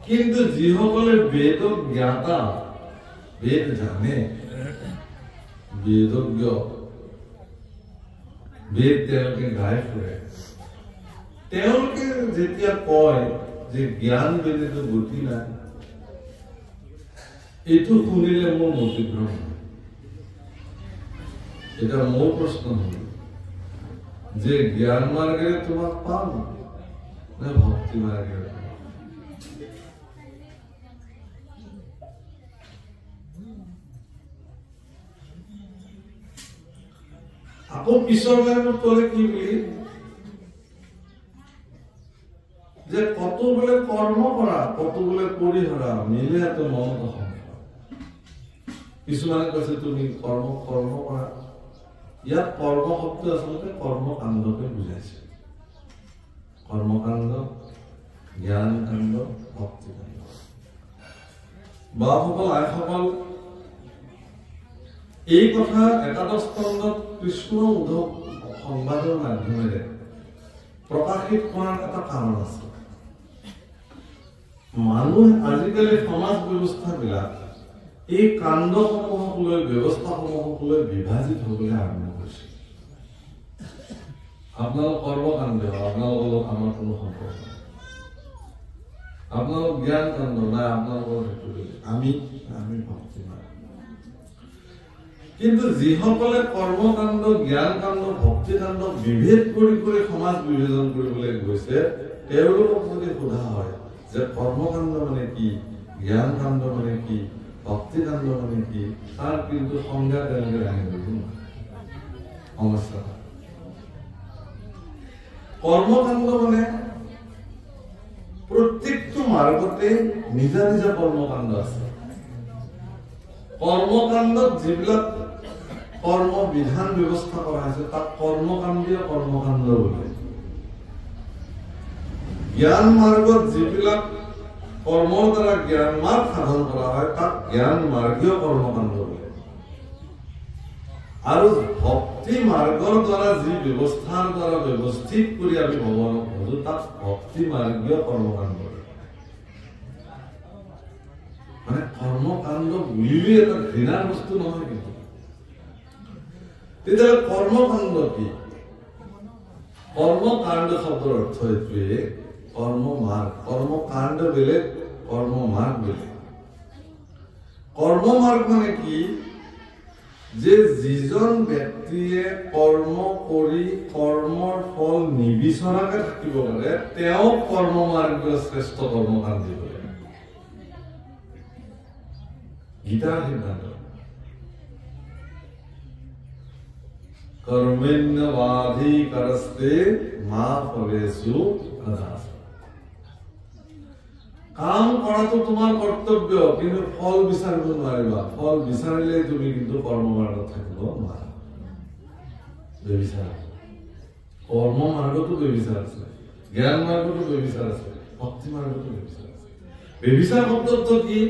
Speaker 1: কিন্তু যিসকলে বেদ জ্ঞাতা, বেদ জানে, বেদজ্ঞ, বেদ তেওঁলোকে গাই ফুৰে, তেওঁলোকে যেতিয়া কয় যে জ্ঞান বেদেতো গতি নাই, এইটো শুনিলে মোৰ মতিভ্ৰম হয়। এটা মোৰ প্ৰশ্ন হল যে জ্ঞান মাৰ্গেৰে তোমাক পাম নে ভক্তি মাৰ্গেৰে? আকৌ পিছৰ লাইনত ক'লে কি বুলি যে কত বোলে কৰ্ম কৰা, কত বোলে পৰিহৰা, মিলে এত মনত সংসাৰ। কিছুমানে কৈছে তুমি কৰ্ম কৰা। ইয়াত কৰ্ম শব্দ আচলতে কৰ্মকাণ্ডকে বুজাইছে। কৰ্মকাণ্ড, জ্ঞান কাণ্ড, ভক্তি কাণ্ড। বাসকল, আইসকল, এই কথা একাদশ স্কন্ধত কৃষ্ণ উদ্ধৱ সংবাদৰ মাধ্যমেৰে প্ৰকাশিত কৰাৰ এটা কাৰণ আছে। মানুহ আজিকালি সমাজ ব্যৱস্থাবিলাক এই কাণ্ডসমূহক লৈ, ব্যৱস্থাসমূহক লৈ বিভাজিত হ'বলৈ আৰম্ভ কৰিছে। আপোনালোক কৰ্মকাণ্ড, আপোনালোকৰ লগত আমাৰ কোনো সম্পৰ্ক নাই। আপোনালোক জ্ঞান কাণ্ড নাই, আপোনালোকৰ সেইটো আমি ভক্তি নাই। কিন্তু যিসকলে কৰ্মকাণ্ড, জ্ঞান কাণ্ড, ভক্তি কাণ্ড বিভেদ কৰি সমাজ বিভাজন কৰিবলৈ গৈছে, তেওঁলোকক যদি সোধা হয় যে কৰ্মকাণ্ড মানে কি, জ্ঞান কাণ্ড মানে কি, ভক্তি কাণ্ড মানে কি, তাৰ কিন্তু সংজ্ঞা তেওঁলোকে দাঙি ধৰিব সমস্যা। কৰ্মকাণ্ড মানে প্ৰত্যেকটো মাৰ্গতে নিজা নিজা কৰ্মকাণ্ড আছে। কৰ্মকাণ্ডত যিবিলাক কৰ্ম বিধান ব্যৱস্থা কৰা হৈছে তাক কৰ্মকাণ্ডীয় কৰ্মকাণ্ড বোলে। জ্ঞান মাৰ্গত যিবিলাক কৰ্মৰ দ্বাৰা জ্ঞান মাৰ্গ সাধন কৰা হয় তাক জ্ঞান মাৰ্গীয় কৰ্মকাণ্ড বোলে। আৰু ভক্তি মাৰ্গৰ দ্বাৰা যি ব্যৱস্থাৰ দ্বাৰা ব্যৱস্থিত কৰি আমি ভগৱানক বুজো তাক ভক্তি মাৰ্গীয় কৰ্মকাণ্ড। মানে কৰ্মকাণ্ড বুলিলে এটা ঘৃণাৰ বস্তু নহয়। কিন্তু তেতিয়াহ'লে কৰ্মকাণ্ড কি? কৰ্মকাণ্ড শব্দৰ অৰ্থ এইটোৱে কৰ্মমাৰ্গ। কৰ্মকাণ্ড বেলেগ, কৰ্মমাৰ্গ বেলেগ। কৰ্মমাৰ্গ মানে কি? যে যিজন ব্যক্তিয়ে কৰ্ম কৰি কৰ্মৰ ফল নিবিচৰাকে থাকিব পাৰে তেওঁ কৰ্মমাৰ্গীয় শ্ৰেষ্ঠ কৰ্মকাণ্ডী বোলে। গীতাৰ সিদ্ধান্ত কৰ্মেণ্যবাধিকাৰস্তে মা ফলেষু কদাচন। কাম কৰাটো তোমাৰ কৰ্তব্য, কিন্তু ফল বিচাৰিব নোৱাৰিবা। ফল বিচাৰিলে তুমি কিন্তু কৰ্মমাৰ্গত থাকিব নোৱাৰা। বেবিচাৰ, কৰ্ম মাৰ্গতো বেবিচাৰ আছে, জ্ঞান মাৰ্গতো বেবিচাৰ আছে, ভক্তি মাৰ্গতো বেবিচাৰ আছে। বেবিচাৰ শব্দটো কি?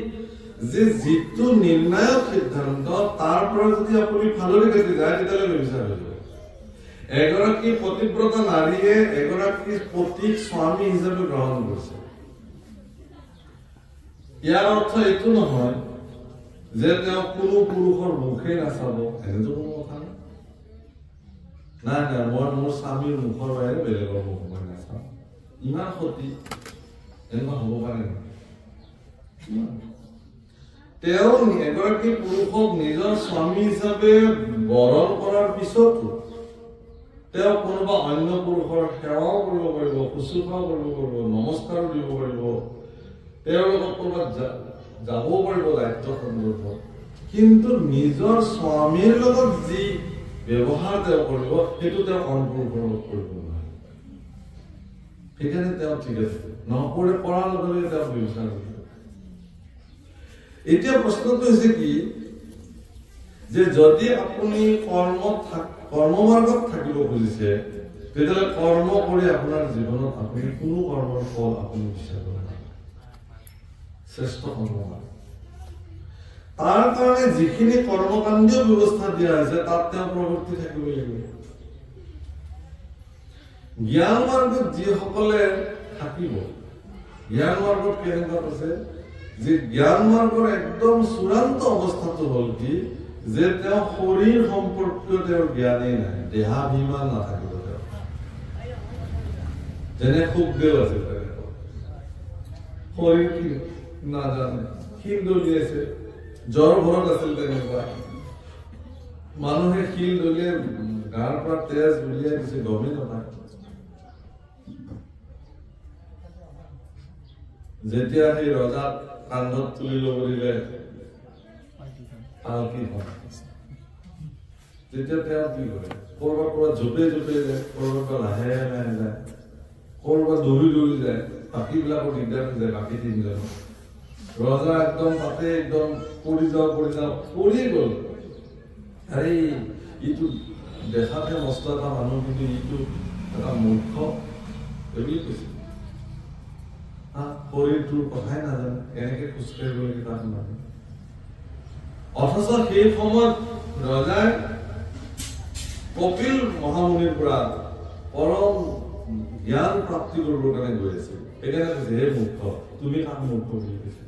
Speaker 1: যে যিটো নিৰ্ণায়ক সিদ্ধান্ত তাৰ পৰা যদি আপুনি ফালৰি কাটি যায় তেতিয়াহ'লে বেবিচাৰ হৈ যাব। এগৰাকী পতিব্ৰতা নাৰীয়ে এগৰাকী পতিক স্বামী হিচাপে গ্ৰহণ কৰিছে। ইয়াৰ অৰ্থ এইটো নহয় যে তেওঁ কোনো পুৰুষৰ মুখে নাচাব, এনেতো কোনো কথা নাই। নাই নাই, মই মোৰ স্বামীৰ মুখৰ বাহিৰে বেলেগৰ মুখ মই নাচাওঁ। ইমান সতী এনেকুৱা হ'ব পাৰে নেকি? তেওঁ এগৰাকী পুৰুষক নিজৰ স্বামী হিচাপে বৰণ কৰাৰ পিছতো তেওঁ কোনোবা অন্য পুৰুষৰ সেৱাও কৰিব পাৰিব, শুশ্ৰূষাও কৰিব পাৰিব, নমস্কাৰো দিব পাৰিব, তেওঁৰ লগত ক'ৰবাত যাবও পাৰিব দায়িত্ব সন্দৰ্ভত। কিন্তু নিজৰ স্বামীৰ লগত যি ব্যৱহাৰ তেওঁ কৰিব সেইটো তেওঁ অন্য পুৰুষৰ লগত কৰিব নোৱাৰে। সেইকাৰণে তেওঁ ঠিক আছে নকৰে, কৰাৰ লগে লগে তেওঁ ব্যৱচাৰ কৰিব। এতিয়া প্ৰশ্নটো হৈছে কি যে যদি আপুনি কৰ্মমাৰ্গত থাকিব খুজিছে তেতিয়াহ'লে কৰ্ম কৰি আপোনাৰ জীৱনত আপুনি কোনো কৰ্মৰ ফল আপুনি বিচাৰিব নোৱাৰে। শ্ৰেষ্ঠ কৰ্মমাৰ্গ তাৰ কাৰণে যিখিনি কৰ্মকাণ্ডীয় ব্যৱস্থা দিয়া হৈছে তাত তেওঁ প্ৰৱৰ্তি থাকিব লাগিব। জ্ঞান মাৰ্গত যিসকলে থাকিব, জ্ঞান মাৰ্গত কেনেকুৱা আছে যে জ্ঞান মাৰ্গৰ একদম চূড়ান্ত অৱস্থাটো হ'ল কি যে তেওঁ শৰীৰ সম্পৰ্কীয় তেওঁৰ জ্ঞানেই নাই, দেহাভিমান নাথাকিব। তেওঁ যেনে সুখদেৱ আছিল, শৰীৰ কি নাজানে, শিল দলিয়াইছে, জ্বৰ ঘৰত আছিল তেনেকুৱা। মানুহে শিল দলিয়াই গাৰ পৰা তেজ উলিয়াই দিছে, গমেই নাপায়। যেতিয়া সেই ৰজাক কান্ধত তুলি ল'ব দিলে তেতিয়া তেওঁ কি কৰে, কৰবাত কৰবাত জপে জপে যায়, কৰবাত লাহে লাহে যায়, কৰবাত দৌৰি দৌৰি যায়, বাকীবিলাকৰ দিগদাৰ হৈ যায়। বাকী তিনিজন ৰজা একদম তাতে একদম পৰি যাওঁ পৰি গ'ল। আৰে ইটো দেখাতে মস্ত এটা মানুহ, কিন্তু ইটো এটা মূৰ্খ বুলি কৈছে। শৰীৰটোৰ কথাই নাজানে, কেনেকে খোজকাঢ়িব লাগে তাক নাজানে। অথচ সেই সময়ত ৰজাই কপিল মহামুনিৰ পৰা পৰম জ্ঞান প্ৰাপ্তি কৰিবৰ কাৰণে গৈ আছিল। সেইকাৰণে কৈছে হে মূৰ্খ, তুমি কাক মূৰ্খ বুলি কৈছে?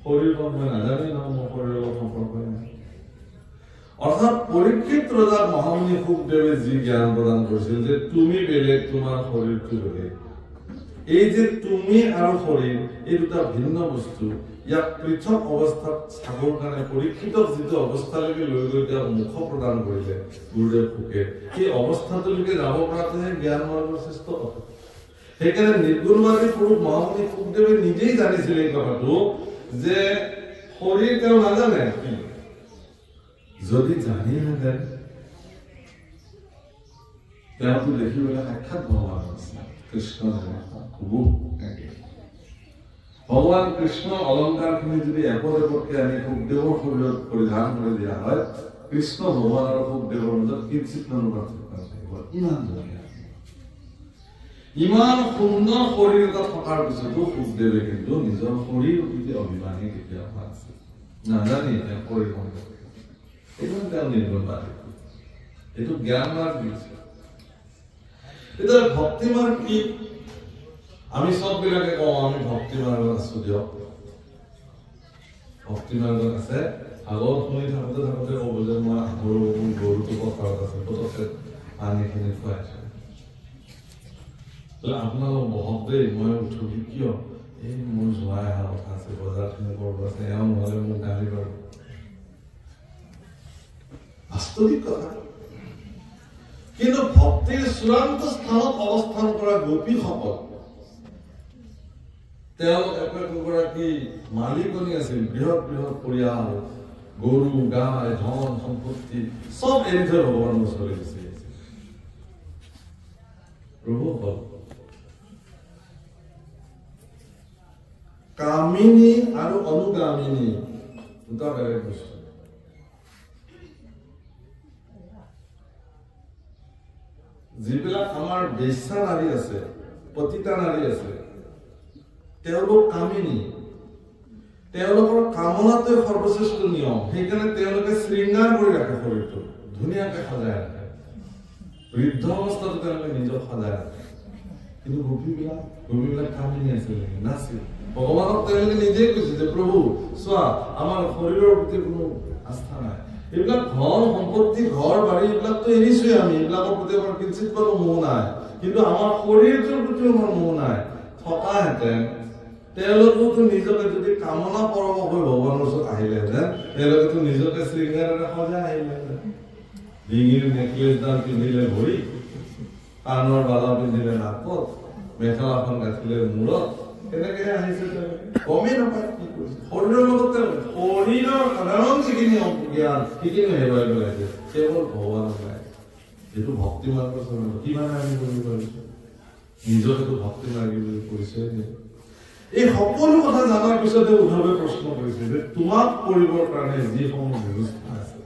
Speaker 1: শৰীৰখন মই নাজানেই নহয়, মোৰ শৰীৰৰ লগত সম্পৰ্ক নাই। অৰ্থাৎ পৰীক্ষিত ৰজা মহামুনি শুকদেৱে যি জ্ঞান প্ৰদান কৰিছিল যে তুমি বেলেগ, তোমাৰ শৰীৰটো বেলেগ। এই যে তুমি আৰু শৰীৰ এই দুটা ভিন্ন বস্তু, ইয়াক পৃথক অৱস্থাত চাবৰ কাৰণে পৰীক্ষিতক যিটো অৱস্থালৈকে লৈ গৈ তেওঁক মুখ প্ৰদান কৰিলে গুৰুদেৱ শুকে, সেই অৱস্থাটোলৈকে যাব পৰাটোহে জ্ঞান মাৰ্গৰ শ্ৰেষ্ঠ কথা। সেইকাৰণে নিৰ্গুণবাদী পুৰুষ মহামুনি শুকদেৱে নিজেই জানিছিল এই কথাটো যে শৰীৰ তেওঁ নাজানে। যদি জানিলেহেঁতেন তেওঁতো দেখিবলৈ সাক্ষাৎ ভগৱান নিচিনা, কৃষ্ণ ভগৱান কৃষ্ণ অলংকাৰখিনি যদি এপদ এপদকে আনি শুকদেৱৰ শৰীৰত পৰিধান কৰি দিয়া হয়, কৃষ্ণ ভগৱান আৰু শুকদেৱৰ মাজত কিঞ্চিত পাৰ্থক্য থাকিব। ইমান ধুনীয়া, ইমান সুন্দৰ শৰীৰ এটা থকাৰ পিছতো শুকদেৱে কিন্তু নিজৰ শৰীৰ প্ৰতি অভিমানী কেতিয়াও হোৱা নাছিল, নাজানি তেওঁ শৰীৰ সম্পৰ্কে। এইটো তেওঁ নিৰ্গুণবাদী, এইটো জ্ঞান মাৰ্গ দিছে। এতিয়া ভক্তি মাৰ্গ কি? আমি সব বিলাকে কওঁ আমি ভক্তি মাৰ্গত আছো দিয়ক, ভক্তি মাৰ্গত আছে। আগত শুনি থাকোতে থাকোতে ক'ব যে মই গৰুটো পথাৰত আছে, পতকে পানীখিনি খুৱাইছো, আপোনালোক বহক দেই, মই উঠো। কিয়? এই মোৰ যোৱাই অহা কথা আছে, বজাৰখিনি কৰিব আছে, এওঁ নহলে মোক গালি পাৰিব। বাস্তৱিক কথা। কিন্তু ভক্তিৰ চূড়ান্ত স্থানত অৱস্থান কৰা গোপীসকল, তেওঁ এগৰাকী মালিকনী আছিল, বৃহৎ বৃহৎ পৰিয়াল, গৰু গাই ধন সম্পত্তি সব এৰি থৈ ভগৱানৰ ওচৰলৈ গুচি আহিছিল। প্ৰভুসকল, কামিনী আৰু অনুগামিনী দুটা বেলেগ বস্তু। যিবিলাক আমাৰ বেশ্যা নাৰী আছে, পতিতা নাৰী আছে, তেওঁলোক কামিনী, তেওঁলোকৰ কামনাটোৱে সৰ্বশ্ৰেষ্ঠ নিয়ম। সেইকাৰণে তেওঁলোকে শৃংগাৰ কৰি ৰাখে, শৰীৰটো ধুনীয়াকে সজাই ৰাখে, বৃদ্ধ অৱস্থাটো তেওঁলোকে নিজক সজাই ৰাখে। কিন্তু গোপীবিলাক কামিনী আছিল নেকি? নাছিল। ভগৱানক তেওঁলোকে নিজেই কৈছে যে প্ৰভু চোৱা, আমাৰ শৰীৰৰ প্ৰতি কোনো আস্থা নাই, এইবিলাক ধন সম্পত্তি ঘৰ বাৰী এইবিলাকতো এৰিছোৱে আমি, এইবিলাকৰ প্ৰতি আমাৰ কিঞ্চিত কোনো মোহ নাই, কিন্তু আমাৰ শৰীৰটোৰ প্ৰতিও আমাৰ মোহ নাই। থকাহেঁতেন তেওঁলোকেতো নিজকে যদি কামনা পৰম হৈ ভগৱানৰ ওচৰত আহিলেহেঁতেন, তেওঁলোকেতো নিজকে শৃংগাৰেৰে সজাই আহিলেহেঁতেন। ডিঙিৰ নেকলেছডাল পিন্ধিলে ভৰি, কাণৰ বালা পিন্ধিলে নাকত, মেখেলাখন গাঁঠিলে মূৰত, কেনেকে আহিছে গমেই নাপায় কি কৰিছে। শৰীৰৰ লগতে শৰীৰৰ সাধাৰণ যিখিনি জ্ঞান সেইখিনি হেৰুৱাই পেলাইছে, কেৱল ভগৱানক নাই। এইটো ভক্তি মাৰ্গৰ চলিব, কিমান আমি কৰিব পাৰিছো, নিজকেতো ভক্তি মাৰ্গী বুলি পৰিচয় দিয়ে। এই সকলো কথা জনাৰ পিছতে উদ্ধৱে প্ৰশ্ন কৰিছে যে তোমাক কৰিবৰ কাৰণে যিসমূহ ব্যৱস্থা আছে,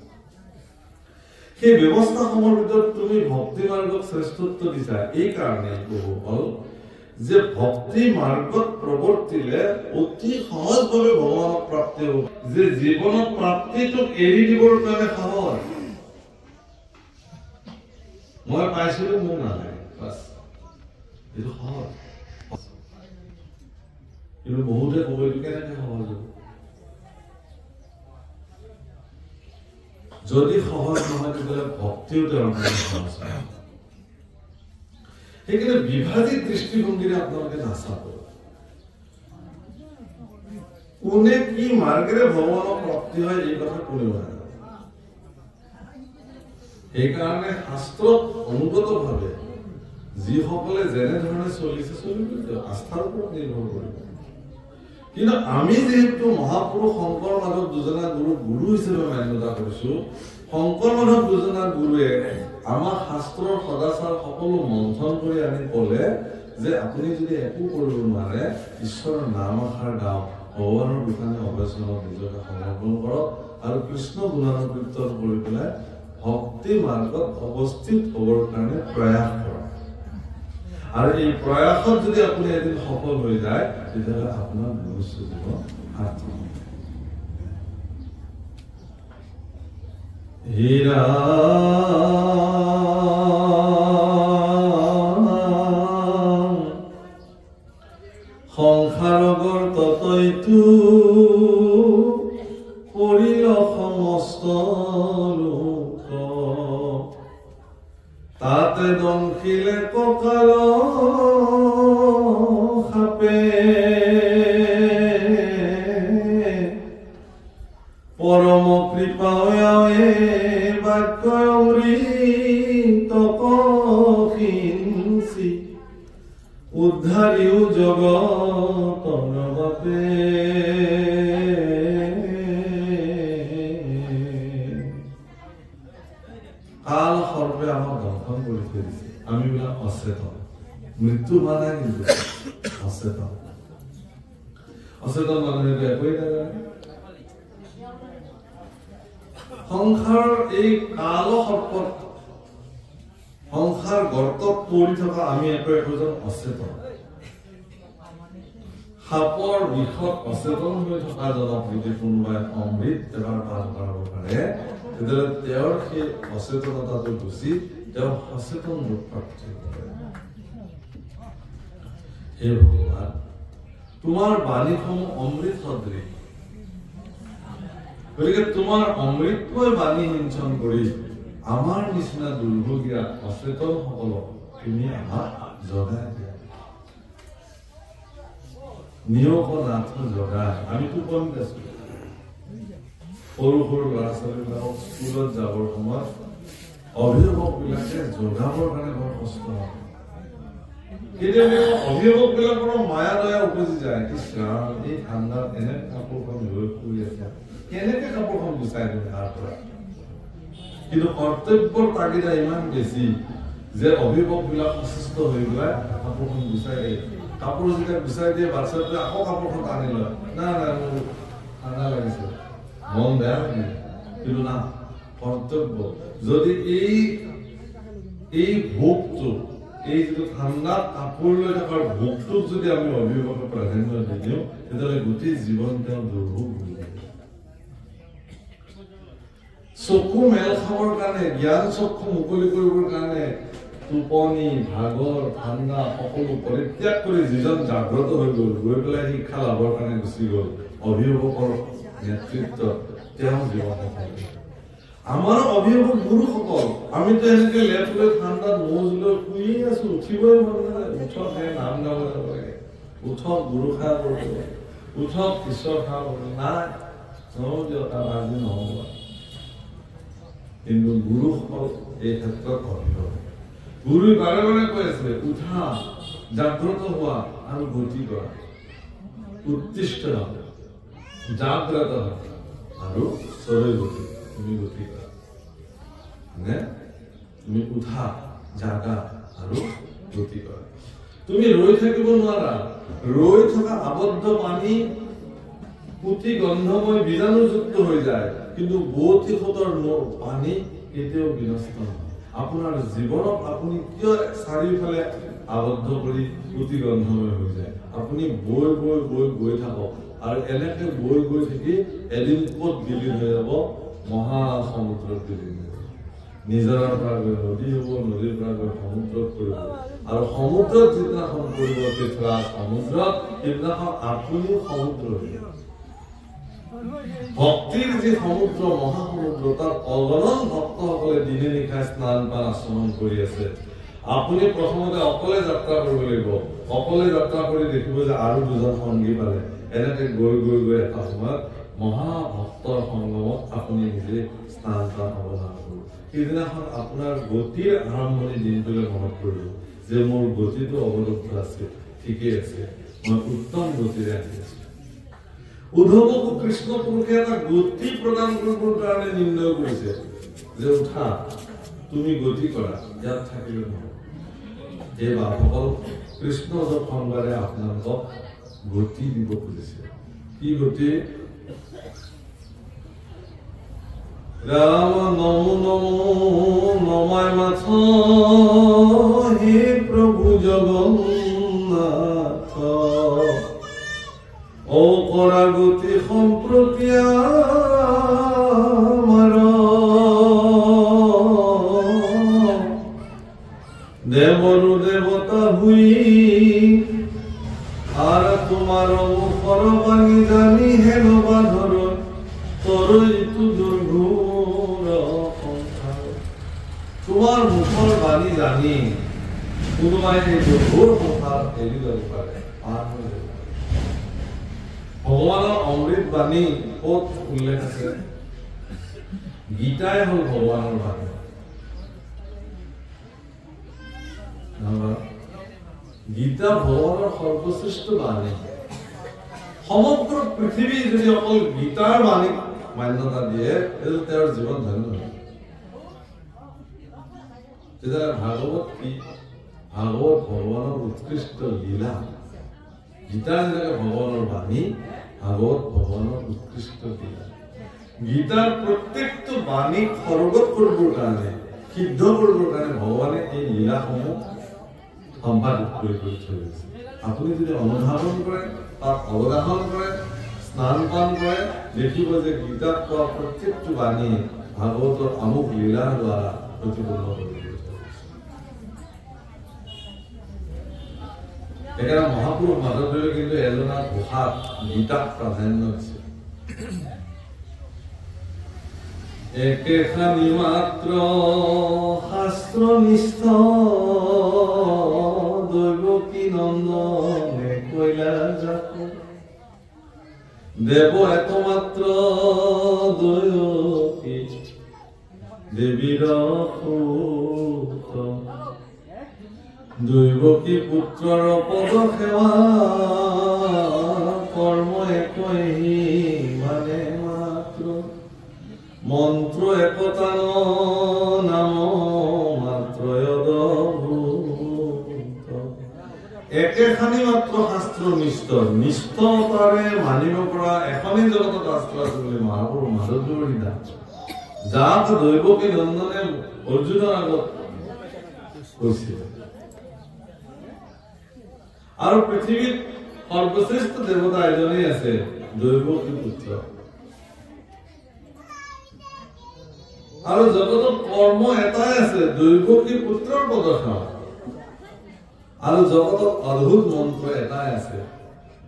Speaker 1: সেই ব্যৱস্থাসমূহৰ ভিতৰত তুমি ভক্তি মাৰ্গক শ্ৰেষ্ঠত্ব দিছা এই কাৰণে বহু হল যে ভক্তি মাৰ্গত প্ৰৱৰ্তিলে অতি সহজভাৱে ভগৱানক প্ৰাপ্তি হ'ব, যে জীৱনত প্ৰাপ্তিটোক এৰি দিবৰ কাৰণে সহজ। মই পাইছিলো, মোৰ নালাগে, বাছ এইটো সহজ। কিন্তু বহুতে ক'ব এইটো কেনেকে সহজ হ'ব? যদি সহজ নহয় তেতিয়াহ'লে ভক্তিও তেওঁৰ কাৰণে সহজ নহয়। সেইকাৰণে বিভাজিত দৃষ্টিভংগীৰে আপোনালোকে নাচাব। কোনে কি মাৰ্গেৰে ভগৱানক প্ৰাপ্তি হয় এই কথা কোনেও নাজানে। সেইকাৰণে শাস্ত্ৰত অনুগতভাৱে যিসকলে যেনেধৰণে চলিছে চলিব, আস্থাৰ ওপৰত নিৰ্ভৰ কৰিব। কিন্তু আমি যেহেতু মহাপুৰুষ শংকৰ মাধৱ দুজনা গুৰুক গুৰু হিচাপে মান্যতা কৰিছো, শংকৰ মাধৱ দুজনা গুৰুৱে আমাৰ শাস্ত্ৰৰ সদাচাৰ সকলো মন্থন কৰি আনি ক'লে যে আপুনি যদি একো কৰিব নোৱাৰে, ঈশ্বৰৰ নাম এষাৰ গাওক, ভগৱানৰ দোকানে অৱশ্যনত নিজকে সমৰ্পণ কৰক আৰু কৃষ্ণ গুণানুকীৰ্তন কৰি পেলাই ভক্তি মাৰ্গত অৱস্থিত হ'বৰ কাৰণে প্ৰয়াস কৰক। আৰু এই প্ৰয়াসত যদি আপুনি এদিন সফল হৈ যায় তেতিয়াহ'লে আপোনাৰ মনুষ্য জীৱন সাৰ্থক হ'ব। হীৰা সংসাৰৰ ততৈতো কৰিল সমস্ত লোক, তাতে দংখিলে কঁকাল সাপে, পৰম কৃপায়ে বাক্য অমৃত কহিঞ্চি, উদ্ধাৰিও জগতৰ বাপে। কাল সৰ্বে আমাক দংশন কৰি থৈ দিছে, আমি বিলাক অচেতন। মৃত্যু হোৱা নাই কিন্তু অচেতন। অচেতন মানুহে একোৱেই নাজানে। সংসাৰৰ এই কাল সৰ্পত, সংসাৰ গৰ্তত পৰি থকা আমি একোজন অচেতন। সাপৰ বিষত অচেতন হৈ থকা জনক যদি কোনোবাই অমৃত এবাৰ পান কৰাব পাৰে, তেতিয়াহ'লে তেওঁৰ সেই অচেতনতাটো গুচি তেওঁ সচেতন ৰূপ প্ৰাপ্তি কৰে। হে ভগৱান, তোমাৰ বাণীসমূহ অমৃত সদৃশ, গতিকে তোমাৰ অমৃতময় বাণী সিঞ্চন কৰি আমাৰ নিচিনা দুৰ্ভগীয়া অচেতন সকলক তুমি আমাক জগাই দিয়া। নিয়োগ নাথ জগাই, আমি টোপনিত আছো। সৰু সৰু ল'ৰা ছোৱালীবিলাকক স্কুলত যাবৰ সময়ত অভিভাৱক বিলাকে জগাবৰ কাৰণে বৰ কষ্ট হয়। কেতিয়াবা অভিভাৱক বিলাকৰ মায়া দয়া উপজি যায়, এই ঠাণ্ডাত এনে কাপোৰখন লৈ শুই আছে, কেনেকে কাপোৰখন গুচাই দিম তাৰ পৰা। কিন্তু কৰ্তব্যৰ তাগিদা ইমান বেছি যে অভিভাৱক বিলাক অসুস্থ হৈ পেলাই কাপোৰখন গুচাই দিয়ে। কাপোৰ যেতিয়া গুচাই দিয়ে, বাচ্চাটোৱে আকৌ কাপোৰখন টানি লয়, না মোৰ ঠাণ্ডা লাগিছে, মন বেয়া লাগিলে। কিন্তু না, কৰ্তব্য যদি এই ভোগটো, এই যিটো ঠাণ্ডাত কাপোৰ লৈ থকাৰ ভোগটোক যদি আমি অভিভাৱকে প্ৰাধান্য দি দিওঁ, তেতিয়াহ'লে গোটেই জীৱন তেওঁ দুৰ্ভোগ হৈ যায়। চকু মেল খাবৰ কাৰণে, জ্ঞান চক্ষু মুকলি কৰিবৰ কাৰণে টোপনি, ভাগৰ, ঠাণ্ডা সকলো পৰিত্যাগ কৰি যিজন জাগ্ৰত হৈ গ'ল, গৈ পেলাই শিক্ষা লাভৰ কাৰণে গুচি গ'ল, অভিভাৱকৰ নেতৃত্বত তেওঁ জীৱন সফল। আমাৰ অভিভাৱক গুৰুসকল, আমিতো এনেকে লেপ লৈ ঠাণ্ডাত মৌজ লৈ শুই আছো, উঠিবই মন নাযায়। উঠক, নাম গাব যাব লাগে, উঠক গুৰু সেৱা কৰিব লাগে, উঠক ঈশ্বৰ সেৱা কৰিব নাই, নহ'ব দিয়ক আজি নহ'ব। কিন্তু গুৰুসকল এই ক্ষেত্ৰত অভিভাৱক, গুৰুৱে বাৰে বাৰে কৈ আছে উঠা জাগ্ৰত হোৱা আৰু গতি কৰা উৎকৃষ্ট জাগ্ৰত আৰু চৰৈ গতি তুমি গতি কৰা মানে তুমি উঠা জাগা আৰু গতি কৰা তুমি ৰৈ থাকিব নোৱাৰা ৰৈ থকা আবদ্ধ পানী পুতি গন্ধময় বীজাণুযুক্ত হৈ যায় কিন্তু বোৱতী সোঁতৰ পানী কেতিয়াও বিনষ্ট নহয় আপোনাৰ জীৱনক আপুনি কিয় চাৰিওফালে আবদ্ধ কৰি পুতি গন্ধময় হৈ যায় আপুনি বৈ বৈ বৈ গৈ থাকক আৰু এনেকে বৈ গৈ থাকি এদিন ক'ত বিলীন হৈ যাব মহাসমুদ্ৰত বিলীন হৈ যাব নিজৰাৰ পৰা গৈ নদী হ'ব নদীৰ পৰা গৈ সমুদ্ৰত পৰিব আৰু সমুদ্ৰত যিদিনাখন পৰিব তেথৰা সমুদ্ৰত সেইদিনাখন আপুনিও সমুদ্ৰ হৈ যাব ভক্তিৰ যি সমুদ্ৰ মহাসমুদ্ৰ তাত অগণন ভক্তসকলে দিনে নিশাই স্নান পান আচৰণ কৰি আছে আপুনি প্ৰথমতে অকলে যাত্ৰা কৰিব লাগিব অকলে যাত্ৰা কৰি দেখিব যে আৰু দুজন সংগী পালে এনেকে গৈ গৈ গৈ এটা সময়ত মহাভক্তৰ সংগমত আপুনি নিজে স্নান পান অৱধান কৰিব সেইদিনাখন আপোনাৰ গতিৰ আৰম্ভণি দিনটোলৈ মনত পৰিব যে মোৰ গতিটো অৱৰুদ্ধ আছে ঠিকেই আছে মই উত্তম গতিৰে আহি আছো উদ্ধৱকো কৃষ্ণ পুৰুষে এটা গতি প্ৰদান কৰিবৰ কাৰণে নিৰ্ণয় কৰিছে যে উঠা তুমি গতি কৰা ইয়াত থাকিলে নহয় এই বাপসকল কৃষ্ণ সংবাদে আপোনালোকক গতি দিব খুজিছে কি গতি ৰাম নমো নমো নমায় মাথ হে প্ৰভু জগন্নাথ ও কৰা গতি সম্প্ৰতি আমাৰ দেৱৰো দেৱতা হুই আৰু তোমাৰ মুখৰ বাণী জানি হেন বাধৰ তৰৈটো দুৰ্ঘোৰ তোমাৰ মুখৰ বাণী জানি কোনোবাই এই দুৰ্ঘোৰ সংসাৰ এৰি যাব পাৰে পাৰ হৈ যাব ভগৱানৰ অমৃত বাণী ক'ত উল্লেখ আছে গীতাই হল ভগৱানৰ বাণী গীতা ভগৱানৰ সৰ্বশ্ৰেষ্ঠ বাণী সমগ্ৰ পৃথিৱী যদি অকল গীতাৰ বাণীক মান্যতা দিয়ে তেতিয়াহ'লে তেওঁৰ জীৱন ধন্য হয় তেতিয়াহ'লে ভাগৱত কি ভাগৱত ভগৱানৰ উৎকৃষ্ট লীলা গীতাৰ যেনেকৈ ভগৱানৰ বাণী ভাগৱত ভগৱানৰ উৎকৃষ্ট লীলা গীতাৰ প্ৰত্যেকটো বাণী সৰ্গত কৰিবৰ কাৰণে সিদ্ধ কৰিবৰ কাৰণে ভগৱানে এই লীলাসমূহ সম্পাদিত কৰি থৈ গৈছে আপুনি যদি অনুধাৱন কৰে তাক অৱগাহন কৰে স্নান পান কৰে দেখিব যে গীতাত কোৱা প্ৰত্যেকটো বাণী ভাগৱতৰ আমুক লীলাৰ দ্বাৰা প্ৰতিপন্ন কৰি সেইকাৰণে মহাপুৰুষ মাধৱদেৱে কিন্তু এজনা ঘোষাত গীতাক প্ৰাধান্য দিছে একেখানি মাত্ৰ শাস্ত্ৰনিষ্ঠ দৈৱকী নন্দনে কৈলা যাক দেৱ একমাত্ৰ দৈৱকী দেৱীৰ পুত্ৰ দৈৱকী পুত্ৰৰ পদ সেৱা কৰ্ম একহি মানে মাত্ৰ মন্ত্ৰ একতা নাম মাত্ৰ একেখানি মাত্ৰ শাস্ত্ৰ নিষ্ঠতাৰে মানিব পৰা এখনেই জগতত শাস্ত্ৰ আছে বুলি মহাপুৰুষ মাধৱদেৱৰ সিদ্ধান্ত যাক দৈৱকী নন্দনে অৰ্জুনৰ আগত কৈছিল আৰু পৃথিৱীত সৰ্বশ্ৰেষ্ঠ দেৱতা এজনেই আছে দৈৱকী পুত্ৰ আৰু জগতত কৰ্ম এটাই আছে দৈৱকী পুত্ৰৰ পদৰ্শন আৰু জগতত অদ্ভুত মন্ত্ৰ এটাই আছে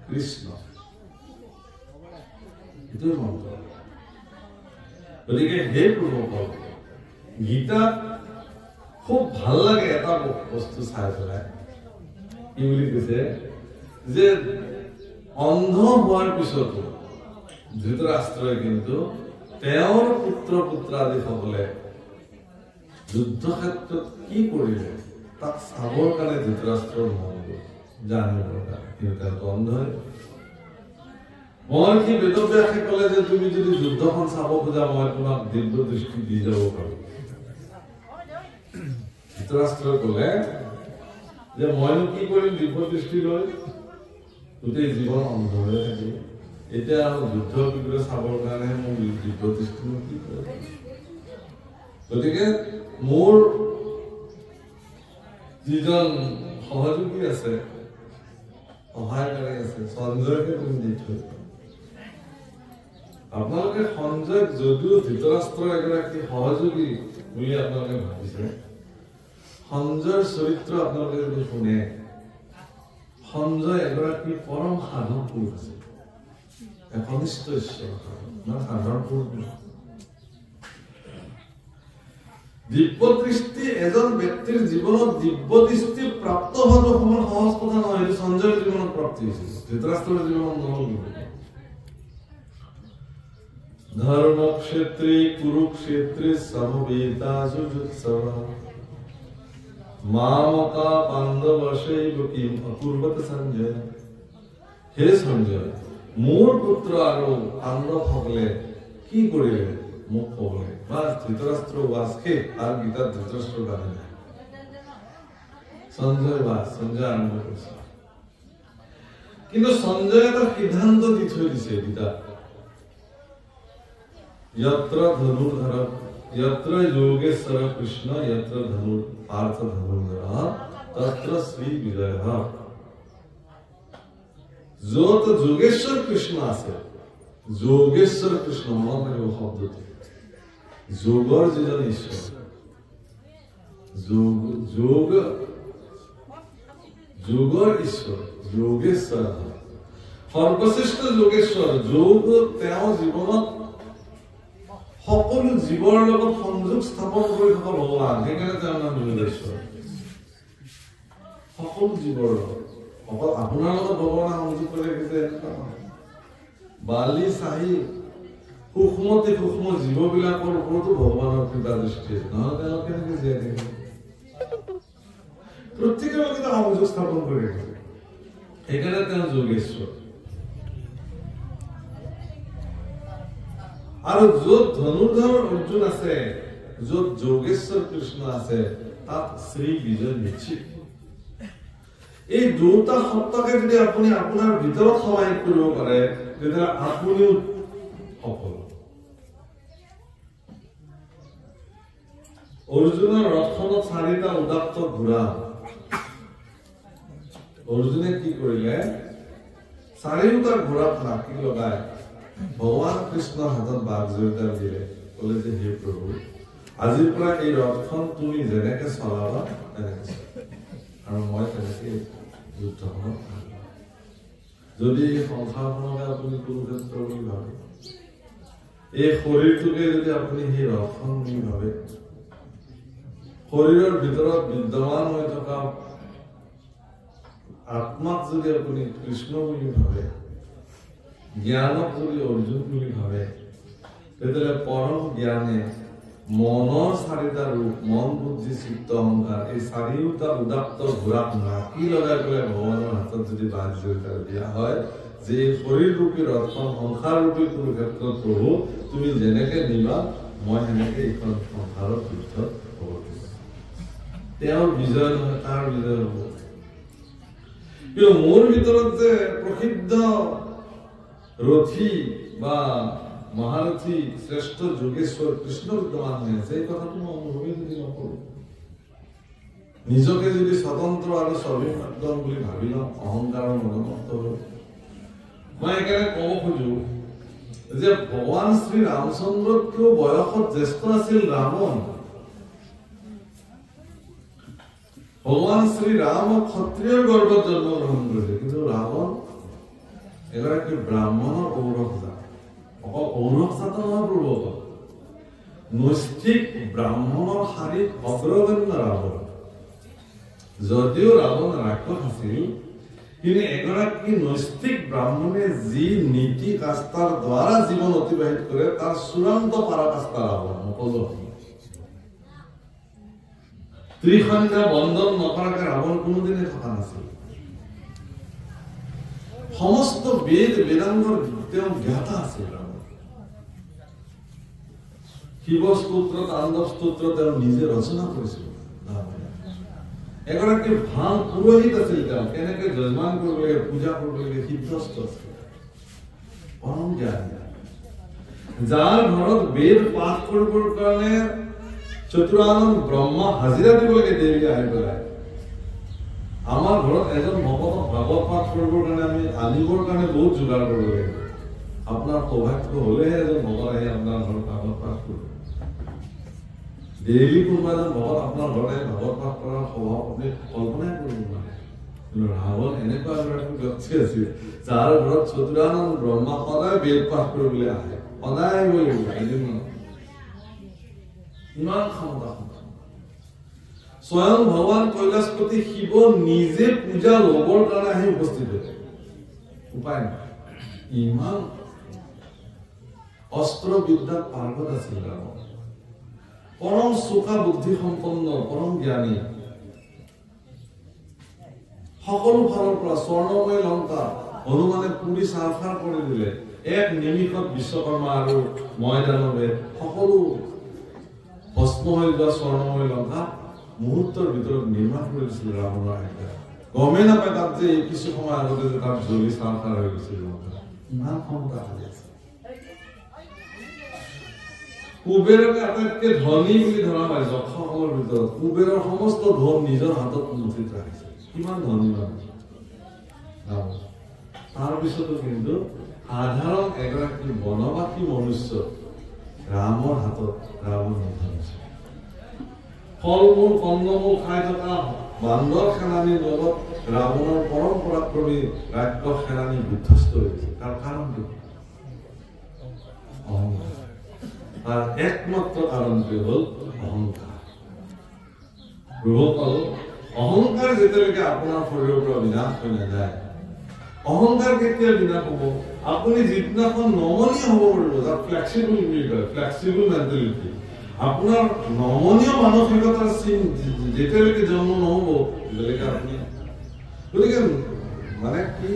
Speaker 1: কৃষ্ণ এইটোৱে মন্ত্ৰ গতিকে হে প্ৰভুসকল গীতাত খুব ভাল লাগে এটা বস্তু চাই পেলাই কি বুলি কৈছে যে অন্ধ হোৱাৰ পিছতো ধৃতৰাষ্ট্ৰই কিন্তু তেওঁৰ পুত্ৰ পুত্ৰাদিসকলে যুদ্ধ ক্ষেত্ৰত কি কৰিলে তাক চাবৰ কাৰণে ধৃতৰাষ্ট্ৰৰ মন গ'ল জানিবৰ কাৰণে, কিন্তু তেওঁতো অন্ধ। মহৰ্ষি বেদব্যাসে ক'লে যে তুমি যদি যুদ্ধখন চাব খোজা মই তোমাক দিব্য দৃষ্টি দি যাব পাৰো। ধৃতৰাষ্ট্ৰই ক'লে যে মইনো কি কৰিম দিব্য দৃষ্টি লৈ, গোটেই জীৱন অন্ধ হৈ থাকিব, এতিয়া আৰু যুদ্ধ বিগ্ৰহ চাবৰ কাৰণে মোৰ দিব্য দৃষ্টি কি কৰে। গতিকে মোৰ যিজন সহযোগী আছে, সহায়কাৰী আছে, সঞ্জয়কে তুমি দি থৈ। আপোনালোকে সঞ্জয় যদিও ধৃতৰাষ্ট্ৰৰ এগৰাকী সহযোগী বুলি আপোনালোকে ভাবিছে, সঞ্জয়ৰ চৰিত্ৰ আপোনালোকে যদি শুনে, সঞ্জয় এগৰাকী পৰম সাধক পুৰুষ আছে, একনিষ্ঠ ঈশ্বৰ সাধাৰণ পুৰুষ নহয়। দিব্য দৃষ্টি এজন ব্যক্তিৰ জীৱনত দিব্য দৃষ্টি প্ৰাপ্ত হোৱাটো সমান সহজ কথা নহয়। এইটো সঞ্জয়ৰ জীৱনত প্ৰাপ্তি হৈছিল, ধৃতৰাষ্ট্ৰৰ জীৱনত নহ'ল। ধৰ্মক্ষেত্ৰে কুৰুক্ষেত্ৰে সমবেতা যুযুৎসৱা মামকা পাণ্ডৱশৈব কিম অকুৰ্বত সঞ্জয়। হে সঞ্জয়, মোৰ পুত্ৰ আৰু পাণ্ডৱসকলে কি কৰিলে মোক ক'বলৈ। বাছ ধৃতৰাষ্ট্ৰ বাছকে আৰু গীতাত ধৃতৰাষ্ট্ৰ বাধা নাই। সঞ্জয় বাছ, সঞ্জয় আৰম্ভ কৰিছে। কিন্তু সঞ্জয় এটা সিদ্ধান্ত দি থৈ দিছে গীতাত, यत्र धनुर्धर यत्र योगेश्वर कृष्ण यत्र धनुर पार्थ धनुर्धर तत्र श्री विजय। যত যোগেশ্বৰ কৃষ্ণ আছে, যোগেশ্বৰ কৃষ্ণ মনত ৰাখিব শব্দটো, যোগৰ যিজন ঈশ্বৰ, যোগৰ ঈশ্বৰ যোগেশ্বৰ, সৰ্বশ্ৰেষ্ঠ যোগেশ্বৰ। যোগ তেওঁ জীৱনত সকলো জীৱৰ লগত সংযোগ স্থাপন কৰি থকা ভগৱান, সেইকাৰণে তেওঁৰ নাম যোগেশ্বৰ। সকলো জীৱৰ লগত, অকল আপোনাৰ লগত ভগৱানে সংযোগ কৰি ৰাখিছে এনেকুৱা নহয়। বালি চাহি সূক্ষ্মতে সূক্ষ্ম জীৱবিলাকৰ ওপৰতো ভগৱানৰ কৃপা দৃষ্টি আছে, নহয় তেওঁলোক কেনেকে জীয়াই থাকিব। প্ৰত্যেকৰ লগত সংযোগ স্থাপন কৰি ৰাখিছে, সেইকাৰণে তেওঁ যোগেশ্বৰ। আৰু য'ত ধনুৰ্ধৰ অৰ্জুন আছে, য'ত যোগেশ্বৰ কৃষ্ণ আছে, তাত শ্ৰী বিজয় নিশ্চিত। এই দুটা সত্তাকে যদি আপুনি আপোনাৰ ভিতৰত সমাহিত কৰিব পাৰে, তেতিয়াহ'লে আপুনিও সফল। অৰ্জুনৰ ৰথখনত 4টা উদাত্ত ঘোঁৰা। অৰ্জুনে কি কৰিলে, 4টা ঘোঁৰাত লাকি লগাই ভগৱান কৃষ্ণৰ হাতত বাঘ জড়িত দিলে, ক'লে যে হে প্ৰভু, আজিৰ পৰা এই ৰথখন তুমি যেনেকে চলাবা তেনেকে, আৰু মই তেনেকে যুদ্ধখনত যদি এই সংসাৰখনকে আপুনি কুৰুক্ষেত্ৰ বুলি ভাবে, এই শৰীৰটোকে যদি আপুনি সেই ৰথখন বুলি ভাবে, শৰীৰৰ ভিতৰত বিদ্যমান হৈ থকা আত্মাক যদি আপুনি কৃষ্ণ বুলি ভাবে, জ্ঞানক যদি অৰ্জুন বুলি ভাবে, তেতিয়াহ'লে পৰম জ্ঞানে মনৰ 4টা ৰূপ, মন বুদ্ধি চিত্ত অহংকাৰ, এই 4টা উদাত্ত ঘোঁৰাক নাকি লগাই পেলাই ভগৱানৰ হাতত যদি বাঘ জড়িত দিয়া হয়, যে শৰীৰ ৰূপী ৰথখন সংসাৰ ৰূপী কুৰুক্ষেত্ৰত প্ৰভু তুমি যেনেকে নিবা, মই সেনেকে এইখন সংসাৰত যুদ্ধত হ'ব দিম। তেওঁৰ বিজয় নহয়, তাৰ বিজয় হ'ব। কিন্তু মোৰ ভিতৰত যে প্ৰসিদ্ধ ৰথী বা মহাৰথী শ্ৰেষ্ঠ যোগেশ্বৰ কৃষ্ণ বিদ্যমান হৈ আছে, এই কথাটো মই অনুভৱে যদি নকৰো, নিজকে যদি স্বতন্ত্ৰ আৰু স্বাধীন বুলি ভাবি লওঁ, অহংকাৰৰ মনোমত্ত হৈ, মই একেবাৰে ক'ব খোজো যে ভগৱান শ্ৰী ৰামচন্দ্ৰতকৈও বয়সত জ্যেষ্ঠ আছিল ৰাৱণ। ভগৱান শ্ৰী ৰাম ক্ষত্ৰিয়ৰ গৰ্ভত জন্মগ্ৰহণ কৰিছে, কিন্তু ৰাৱণ এগৰাকী ব্ৰাহ্মণৰ ঔৰস জাত। অকল ঔৰস জাত নহয় পূৰ্বক, নৈষ্ঠিক ব্ৰাহ্মণৰ শাৰীত অগ্ৰগণ্য ৰাৱণ। যদিও ৰাৱণ ৰাক্ষস আছিল, কিন্তু এগৰাকী নৈষ্ঠিক ব্ৰাহ্মণে যি নীতি কাষ্ঠাৰ দ্বাৰা জীৱন অতিবাহিত কৰে, তাৰ চূড়ান্ত পাৰাকাষ্ঠা ৰাৱণ। ত্ৰিসন্ধ্যা বন্ধন নকৰাকৈ ৰাৱণ কোনোদিনে থকা নাছিল সমস্ত বেদ বেদাংগৰ তেওঁ জ্ঞাতা আছিল শিৱ স্তোত্ৰ তাণ্ডৱ স্তোত্ৰ তেওঁ নিজে ৰচনা কৰিছিল এগৰাকী ভাল পুৰোহিত আছিল তেওঁ কেনেকৈ যজমান কৰিব লাগে পূজা কৰিব লাগে সিদ্ধস্ত আছিল পৰম জ্ঞানী যাৰ ঘৰত বেদ পাঠ কৰিবৰ কাৰণে চতুৰানন্দ ব্ৰহ্মা হাজিৰা দিব লাগে দেৱী আহি পেলাই আমাৰ ঘৰত এজন ভকতক ভাগৱত পাঠ কৰিবৰ কাৰণে আমি আনিবৰ কাৰণে বহুত যোগাৰ কৰিব লাগিব আপোনাৰ সৌভাগ্য হলেহে এজন ভকত আহি আপোনাৰ ঘৰত ভাগৱত পাঠ কৰিব ডেইলি কোনোবা এজন ভকত আপোনাৰ ঘৰতে ভাগৱত পাঠ কৰাৰ স্বভাৱ আপুনি কল্পনাই কৰিব নোৱাৰে কিন্তু ৰাৱণ এনেকুৱা এগৰাকী ব্যক্তি আছিল যাৰ ঘৰত চতুৰানন্দ ব্ৰহ্মা সদায় বেদ পাঠ কৰিবলৈ আহে সদায় আহিব লাগিব এদিন ইমান ক্ষমতা স্বয়ং ভগৱান কৈলাশপতি শিৱ নিজে পূজা লবৰ কাৰণে আহি উপস্থিত হৈছে উপায় নাই ইমান অস্ত্ৰ বিদ্যাত পাৰ্গত আছিল ৰাৱণ পৰম চোকা বুদ্ধি সম্পন্ন পৰম জ্ঞানী সকলো ফালৰ পৰা স্বৰ্ণময় লংকা হনুমানে পুৰি চাফাৰ কৰি দিলে এক নিমিষত বিশ্বকৰ্মা আৰু ময়দানবে সকলো ভস্ম হৈ যোৱা স্বৰ্ণময় লংকা মুহূৰ্তৰ ভিতৰত নিৰ্মাণ কৰি দিছিল ৰাৱণৰ আজ্ঞা গমেই নাপায় তাত যে কিছু সময় আগতে যে তাত জ্বলি চাফাৰ হৈ গৈছিল লংকা ইমান ক্ষমতা হৈ আছে কুবেৰক আটাইতকৈ ধনী বুলি ধৰা হয় যক্ষসকলৰ ভিতৰত কুবেৰৰ সমস্ত ধন নিজৰ হাতত মুঠিত ৰাখিছে কিমান ধনী মানুহ তাৰপিছতো কিন্তু সাধাৰণ এগৰাকী বনবাসী মনুষ্য ৰামৰ হাতত ৰাৱণ নিধন হৈছে ফল মূল কন্দমূল খাই থকা বান্দৰ সেনানীৰ লগত ৰাৱণৰ পৰম পৰাক্ৰমী ৰাক্ষস সেনানী বিধ্বস্ত হৈছে তাৰ কাৰণটো অহংকাৰ তাৰ একমাত্ৰ কাৰণটো হল অহংকাৰ প্ৰভুসকল অহংকাৰ যেতিয়ালৈকে আপোনাৰ শৰীৰৰ পৰা বিনাশ হৈ নাযায় অহংকাৰ কেতিয়া বিনাশ হ'ব আপুনি যিদিনাখন নমনীয় হ'ব পাৰিব যাক ফ্লেক্সিবল বুলি কয় ফ্লেক্সিবল মেণ্টেলিটি আপোনাৰ নমনীয় মানসিকতাৰ চিন যেতিয়ালৈকে জন্ম নহ'ব তেতিয়ালৈকে আপুনি গতিকে মানে কি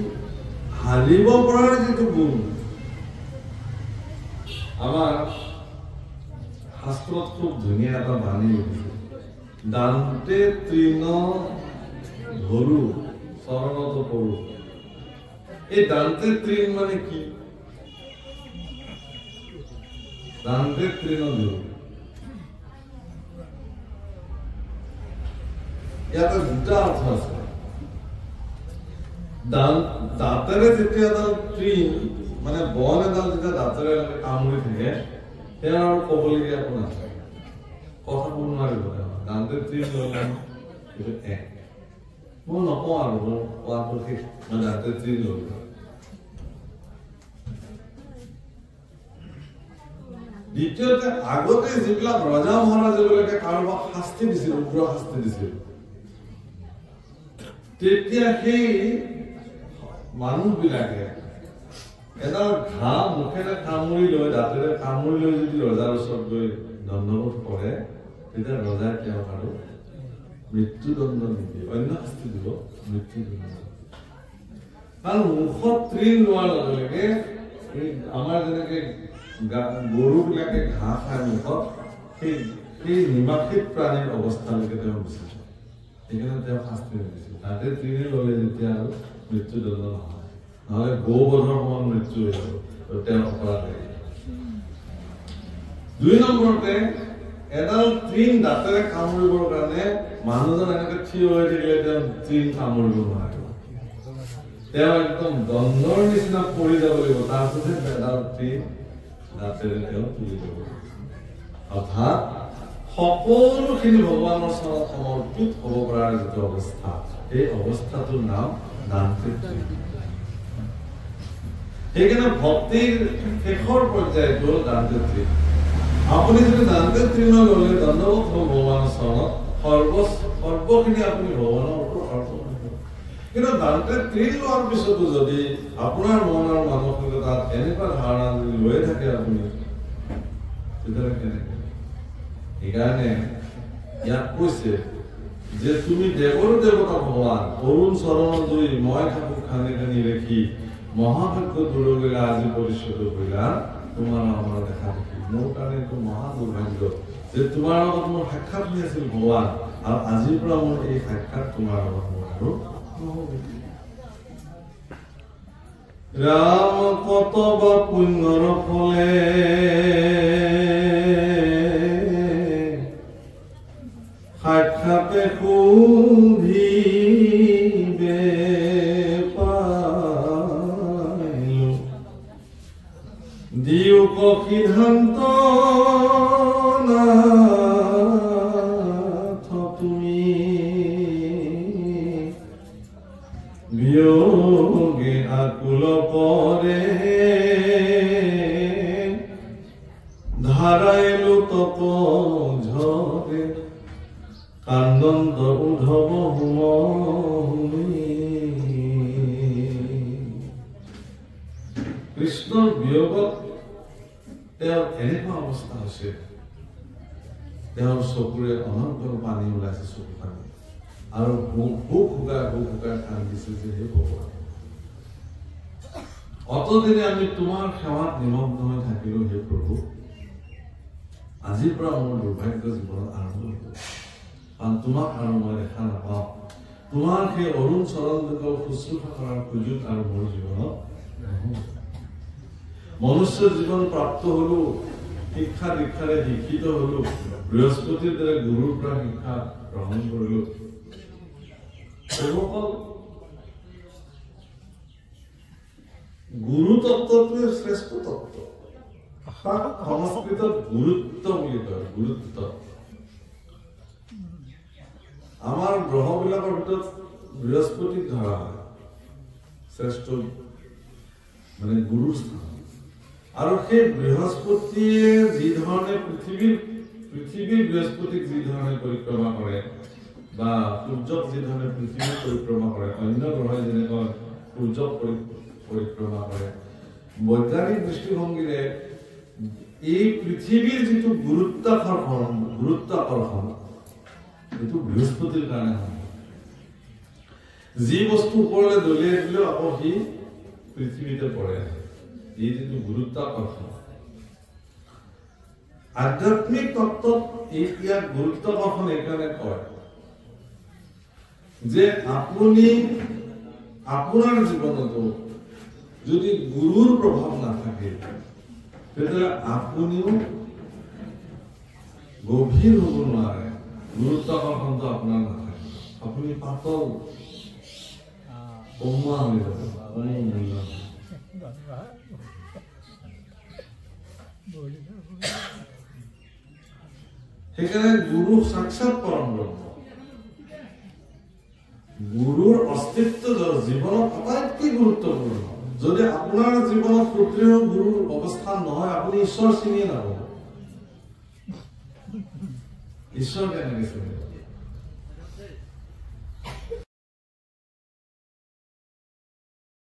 Speaker 1: হালিব পৰাৰ যিটো গুণ আমাৰ শাস্ত্ৰত খুব ধুনীয়া এটা বাণী লিখিছে দান্তে তৃণ ধৰু চৰণত পৰো এই দান্তে তৃণ মানে কি দান্তে তৃণ ধৰু ইয়াতে দুটা অৰ্থ আছে দাঁতেৰে যেতিয়া এডাল তৃণ মানে বন এডাল যেতিয়া দাঁতেৰে কামুৰি থাকে সেয়া আৰু ক'বলগীয়া একো নাথাকে কথা ক'ব নোৱাৰিব দান্তে তৃণ ল'লে এইটো এক মই নকওঁ আৰু মোৰ কোৱাটো শেষ মই দান্তে তৃণ ল'লো দ্বিতীয়তে আগতে যিবিলাক ৰজা মহাৰাজাবিলাকে কাৰোবাক শাস্তি দিছিল উগ্ৰ শাস্তি দিছিল তেতিয়া সেই মানুহবিলাকে এডাল ঘাঁহ মুখেৰে কামুৰি লৈ দাঁতেৰে কামুৰি লৈ যদি ৰজাৰ ওচৰত গৈ দণ্ডবোধ কৰে তেতিয়া ৰজাই তেওঁক আৰু মৃত্যুদণ্ড নিদিয়ে অন্য শাস্তি দিব মৃত্যুদণ্ড কাৰণ মুখত তৃণ লোৱাৰ লগে লগে আমাৰ যেনেকে গৰুবিলাকে ঘাঁহ খাই মুখত সেই নিমাখিত প্ৰাণীৰ অৱস্থালৈকে তেওঁ গুচি যায় সেইকাৰণে তেওঁ শাস্তি নিদিছিল তাতে তৃণ ল'লে যেতিয়া আৰু মৃত্যুদণ্ড নহয় নহলে গৌবধৰ সমান মৃত্যু হৈ যাব তেওঁ অপৰাধ হৈ যাব দুই নম্বৰতে এডাল তৃণ দাঁতেৰে কামুৰিবৰ কাৰণে মানুহজন এনেকে থিয় হৈ থাকিলে তেওঁ তৃণ কামুৰিব নোৱাৰে তেওঁ একদম দণ্ডৰ নিচিনা পৰি যাব লাগিব তাৰপিছতহে এডাল তৃণ দাঁতেৰে তেওঁ তুলি যাব অৰ্থাৎ সকলোখিনি ভগৱানৰ চৰণত সমৰ্পিত হ'ব পৰাৰ যিটো অৱস্থা এই অৱস্থাটোৰ নাম দান্তে তৃণ সেইকাৰণে ভক্তিৰ শেষৰ পৰ্যায়টো দান্তে তৃণ আপুনি যদি দান্তে তৃণ ল'লে দণ্ডবোধ হ'ব ভগৱানৰ চৰণত সৰ্বখিনি আপুনি ভগৱানৰ ওপৰত অৰ্পণ কৰিব কিন্তু দান্তে তৃণ লোৱাৰ পিছতো যদি আপোনাৰ মনৰ মানসিকতাত এনেকুৱা ধাৰণা যদি লৈ থাকে আপুনি তেতিয়াহ'লে কেনেকৈ সেইকাৰণে ইয়াত কৈছে যে তুমি দেৱৰ দেৱতা ভগৱান অৰুণ চৰণ দুই মই ঠাকুৰ খানি খানি ৰেখি মহাভাগ্য দূৰগেলা আজি পৰিশোধ কৰিলা তোমাৰ আমাৰ দেখা দেখি মোৰ কাৰণে এইটো মহা দুৰ্ভাগ্য যে তোমাৰ লগত মোৰ সাক্ষাৎ হৈ আছিল ভগৱান আৰু আজিৰ পৰা মোৰ এই সাক্ষাৎ তোমাৰ লগত মোৰ আৰু ৰাম কত বা পুণ্যৰ ফলে সাক্ষাতে সুধিবে পাইলো দিওক সিদ্ধান্ত নাথ তুমি বিয়োগে আকুল পরে ধারাইলো তপ ঝরে কান্দন্ত উদ্ধৱ কৃষ্ণৰ বিয়োগত তেওঁৰ এনেকুৱা অৱস্থা হৈছে তেওঁৰ চকুৰে অনন্ত পানী ওলাইছে চকু পানী আৰু ভোক শুকাই কান্দিছে যে হে ভগৱান অতদিনে আমি তোমাৰ সেৱাত নিমগ্ন হৈ থাকিলো হে প্ৰভু আজিৰ পৰা মোৰ দুৰ্ভাগ্য জীৱনত আৰম্ভ হ'ব কাৰণ তোমাক আৰু মই দেখা নাপাওঁ তোমাৰ সেই অৰুণ চৰণ শুশ্ৰূষা কৰাৰ সুযোগ আৰু মোৰ জীৱনত মনুষ্য জীৱন প্ৰাপ্ত হলো শিক্ষা দীক্ষাৰে শিক্ষিত হলো বৃহস্পতিৰ দৰে গুৰুৰ পৰা শিক্ষা গ্ৰহণ কৰিলো গুৰু তত্ত্বটোৱে শ্ৰেষ্ঠ তত্ত্ব সংস্কৃতত গুৰুত্ব বুলি কয় গুৰুত্ব আমাৰ গ্ৰহবিলাকৰ ভিতৰত বৃহস্পতিক ধৰা হয় শ্ৰেষ্ঠ মানে গুৰুৰ স্থান আৰু সেই বৃহস্পতিয়ে যি ধৰণে পৃথিৱীৰ বৃহস্পতিক যি ধৰণে পৰিক্ৰমা কৰে বা সূৰ্যক যি ধৰণে পৃথিৱীৰ পৰিক্ৰমা কৰে অন্য গ্ৰহে যেনেকৈ সূৰ্যক পৰিক্ৰমা কৰে বৈজ্ঞানিক দৃষ্টিভংগীৰে এই পৃথিৱীৰ যিটো গুৰুত্বাকৰ্ষণ এইটো বৃহস্পতিৰ কাৰণে হয় যি বস্তু ওপৰলৈ দলিয়াই দিলেও আকৌ সি পৃথিৱীতে পৰে এই যিটো গুৰুত্বাকৰ্ষণ আধ্যাত্মিক তত্ত্বত ইয়াক গুৰুত্বাকৰ্ষণ এইকাৰণে কয় যে আপুনি আপোনাৰ জীৱনতো যদি গুৰুৰ প্ৰভাৱ নাথাকে তেতিয়াহ'লে আপুনিও গভীৰ হ'ব নোৱাৰে গুৰুত্বাকৰ্ষণটো আপোনাৰ নাথাকে আপুনি পাতল কমোৱা হৈ যাব সেইকাৰণে গুৰু সাক্ষাৎ পৰম ব্ৰহ্ম গুৰুৰ অস্তিত্ব জীৱনত আটাইতকৈ গুৰুত্বপূৰ্ণ যদি আপোনাৰ জীৱনত সুদৃঢ় গুৰুৰ অৱস্থান নহয় আপুনি ঈশ্বৰ চিনিয়ে নাপাব ঈশ্বৰ কেনেকৈ চিনি